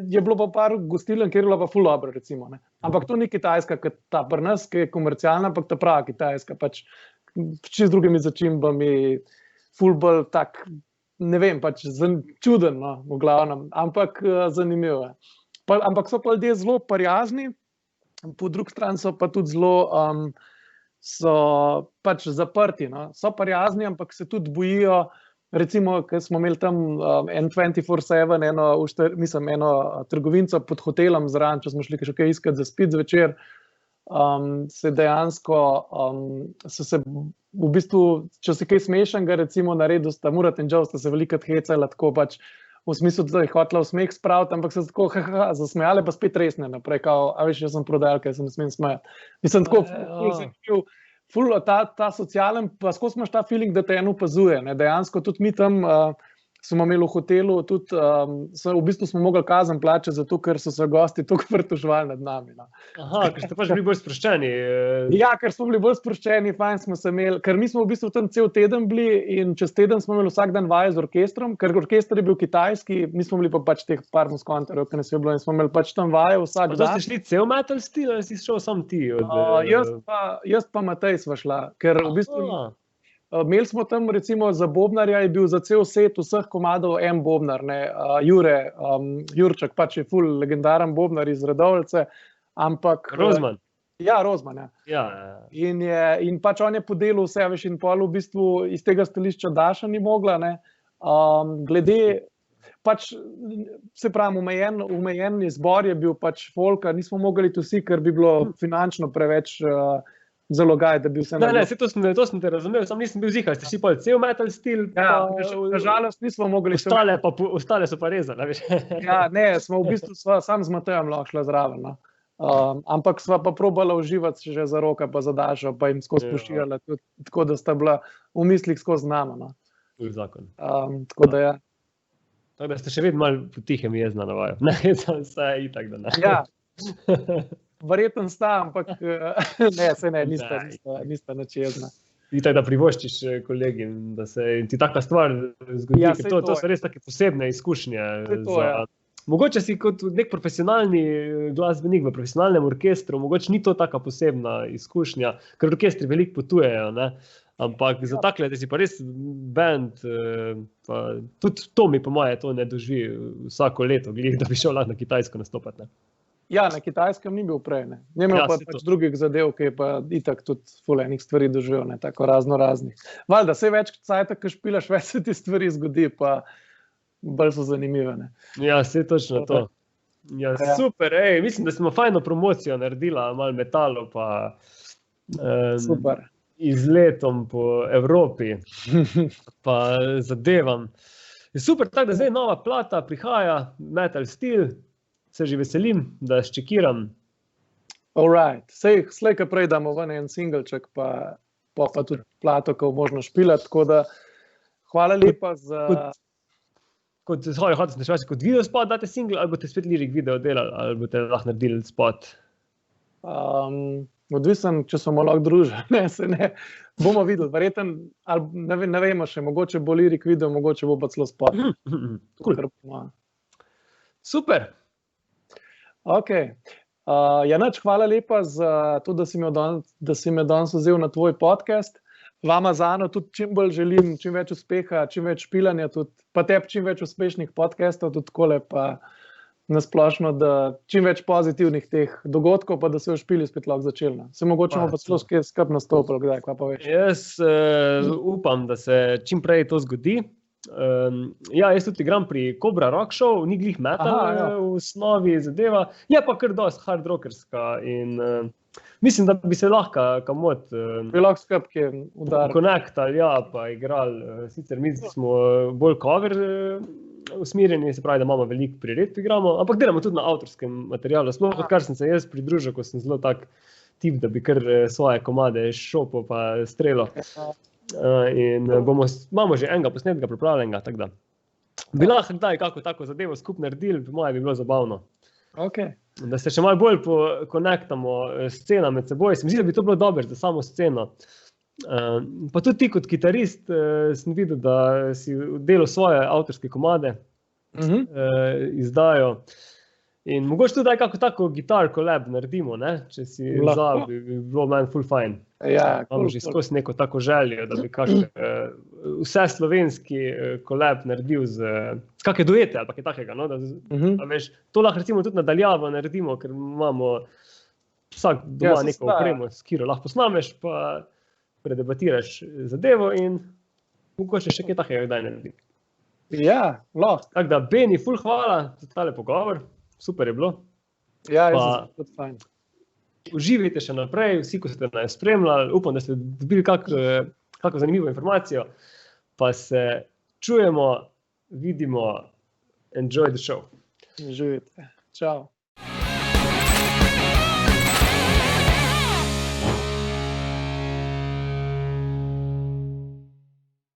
je bilo pa par gostiln, kjer je bilo pa ful dobro, recimo. Ampak to ni Kitajska, kot ta pri nas, ki je komercialna, ampak ta prava Kitajska, pač čisto z drugimi začimbami, ful bolj tak, ne vem, pač čuden, v glavnem, ampak zanimivo. Ampak so pa ljudje zelo prijazni, po drugi strani so pa tudi zelo so pač zaprti, no. So prijazni, ampak se tudi bojijo, recimo, ker smo imeli tam en 24/7, eno trgovinco pod hotelom zraven, če smo šli še kaj iskati za spiti zvečer, se dejansko so se v bistvu, če se kaj smešnega recimo naredil, sta Murat in Joe sta se velikokrat hecala, tako pač v smislu, da je hotela v smeh spraviti, ampak so se tako zasmejale, pa spet resne naprej, kao, a veš, jaz sem prodajalka, jaz se ne smem smejati. Mislim, tako ful ta socialen, pa skozi imaš ta feeling, da te en opazuje, ne, dejansko tudi mi tam smo imeli v hotelu, tudi v bistvu smo mogli kazen plačati zato, ker so se gosti toliko vrtuževali nad nami. No. Aha, ker ste pač bili bolj sproščeni. Ja, ker smo bili bolj sproščeni, fajn smo se imeli, ker mi smo v bistvu tam cel teden bili in čez teden smo imeli vsak dan vaje z orkestrom, ker orkester je bil kitajski, mi smo bili pa pač teh par muskonterjev, ki nas je bilo in smo imeli pač tam vaje vsak dan. Da ste šli cel metal stil, ali si šel sam ti? Jaz pa Matej sva šla, ker v bistvu imeli smo tam recimo za bobnarja je bil za cel set vseh komadov en bobnar, ne, Jurček, pač je ful legendaren bobnar iz Radovljice, ampak... Rozman. Ja, Rozman, ja. Ja. In pač on je podelil vse, veš, in pol v bistvu iz tega stališča Daša ni mogla, ne. Glede, pač, se pravi, omejen izbor je bil pač folka, nismo mogli to vsi, ker bi bilo finančno preveč zalogaj, da bi vse naredil. Ne, to sem te razumel, sam nisem bil zihar, ste šli pol cel metal stil, ja, nažalost nismo mogli. Ostale so pa rezali, veš. Ja, ne, smo v bistvu sam z Matejem lahko šla zraven, no. Ampak sva pa probala uživati že za Roka pa za Dašo, pa jim skozi pošiljala, tako da sta bila v mislih skozi nama, no. Zakon. Tako da ja. Tako da ste še vedno malo potihem jezna na vaju. Ne, sem se itak, da ne. Ja. Verjetno sta, ampak ne, se ne, nista nič jezna. Itak, da privoščiš kolegim, da se ti taka stvar zgodi, ja, ker to so res take posebne izkušnje. Mogoče si kot nek profesionalni glasbenik v profesionalnem orkestru, mogoče ni to taka posebna izkušnja, ker orkestri veliko potujejo, ne? Ampak za takle, da si pa res band, pa tudi to mi po moje to ne doživi vsako leto, da bi šel lahko na Kitajsko nastopati, ne? Ja, na Kitajskem ni bil prej, ne. Njemel pa pač drugih zadev, ki je pa itak tudi ful enih stvari doživel, ne, tako raznih. Valjda, saj več cajta, ko špilaš, več se ti stvari zgodi, pa bolj so zanimive, ne. Ja, saj točno to. Ja, super, mislim, da smo fajno promocijo naredila, malo metalo, pa super. Izletom po Evropi, pa zadevam. Je super, tako da zdaj nova plata prihaja, Metal Steel, se že veselim, da ščekiram. Alright, sej slej, ka prej damo ven en singlček, pa tudi plato, ko možno špilati, tako da hvala lepa za... Kot video spot date single, ali boste spet lirik video delali, ali boste lahko naredili spot? Odvisen, če smo lahko družili, ne, se ne. Bomo videli, verjetno, ali ne vemo še, mogoče bo lirik video, mogoče bo pa celo spot. Cool. Super. Ok. Ja, nič, hvala lepa za to, da si me danes vzel na tvoj podcast. Vama Zano tudi čim bolj želim, čim več uspeha, čim več špilanja, tudi, pa tebi čim več uspešnih podcastov, tudi takole pa nasplošno, da čim več pozitivnih teh dogodkov, pa da se v špili spet lahko začeli. Se mogoče pa celo skup nastopili, kdaj, kva pa veš. Jaz upam, da se čim prej to zgodi. Ja, jaz tudi igram pri Cobra Rock Show, ni glih metal v osnovi zadeva, je pa kar dosti hard rockerska in mislim, da bi se lahko kamot bi lahko skup kje udarili. Konektali, ja, pa igrali. Sicer mi smo bolj cover usmerjeni, se pravi, da imamo veliko priredb igramo, ampak delamo tudi na avtorskem materialu. Sploh odkar sem se jaz pridružil, ko sem zelo tak tip, da bi kar svoje komade šopo pa strelo. In imamo že enega posnetka pripravljenega, tako da bi lahko kdaj kako tako zadevo skupaj naredili, po moje bi bilo zabavno. Okay. Da se še malo bolj pokonektamo scena med seboj. Se mi zdi, da bi to bilo dobro za samo sceno. Pa tudi ti kot kitarist sem videl, da si delal svoje avtorske komade, izdajo. In mogoče tudi kako tako gitar collab naredimo, ne? Če si vzal, bi bilo meni ful fajn. Ja, imam že skozi neko tako željo, da bi vse slovenski collab naredil z kakšne duete ali pa kaj takega. No? Da, veš, to lahko recimo tudi nadaljavo naredimo, ker imamo vsak doma neko opremo, s katero lahko posnameš, pa predebatiraš zadevo in mogoče še kaj takega kdaj narediti. Ja, lahko. Tako da, Beni, ful hvala za tale pogovor, super je bilo. Ja, jaz sem tudi fajn. Uživajte še naprej, vsi, ko ste nas spremljali, upam, da ste dobili kako zanimivo informacijo, pa se čujemo, vidimo, enjoy the show. Uživajte. Čau.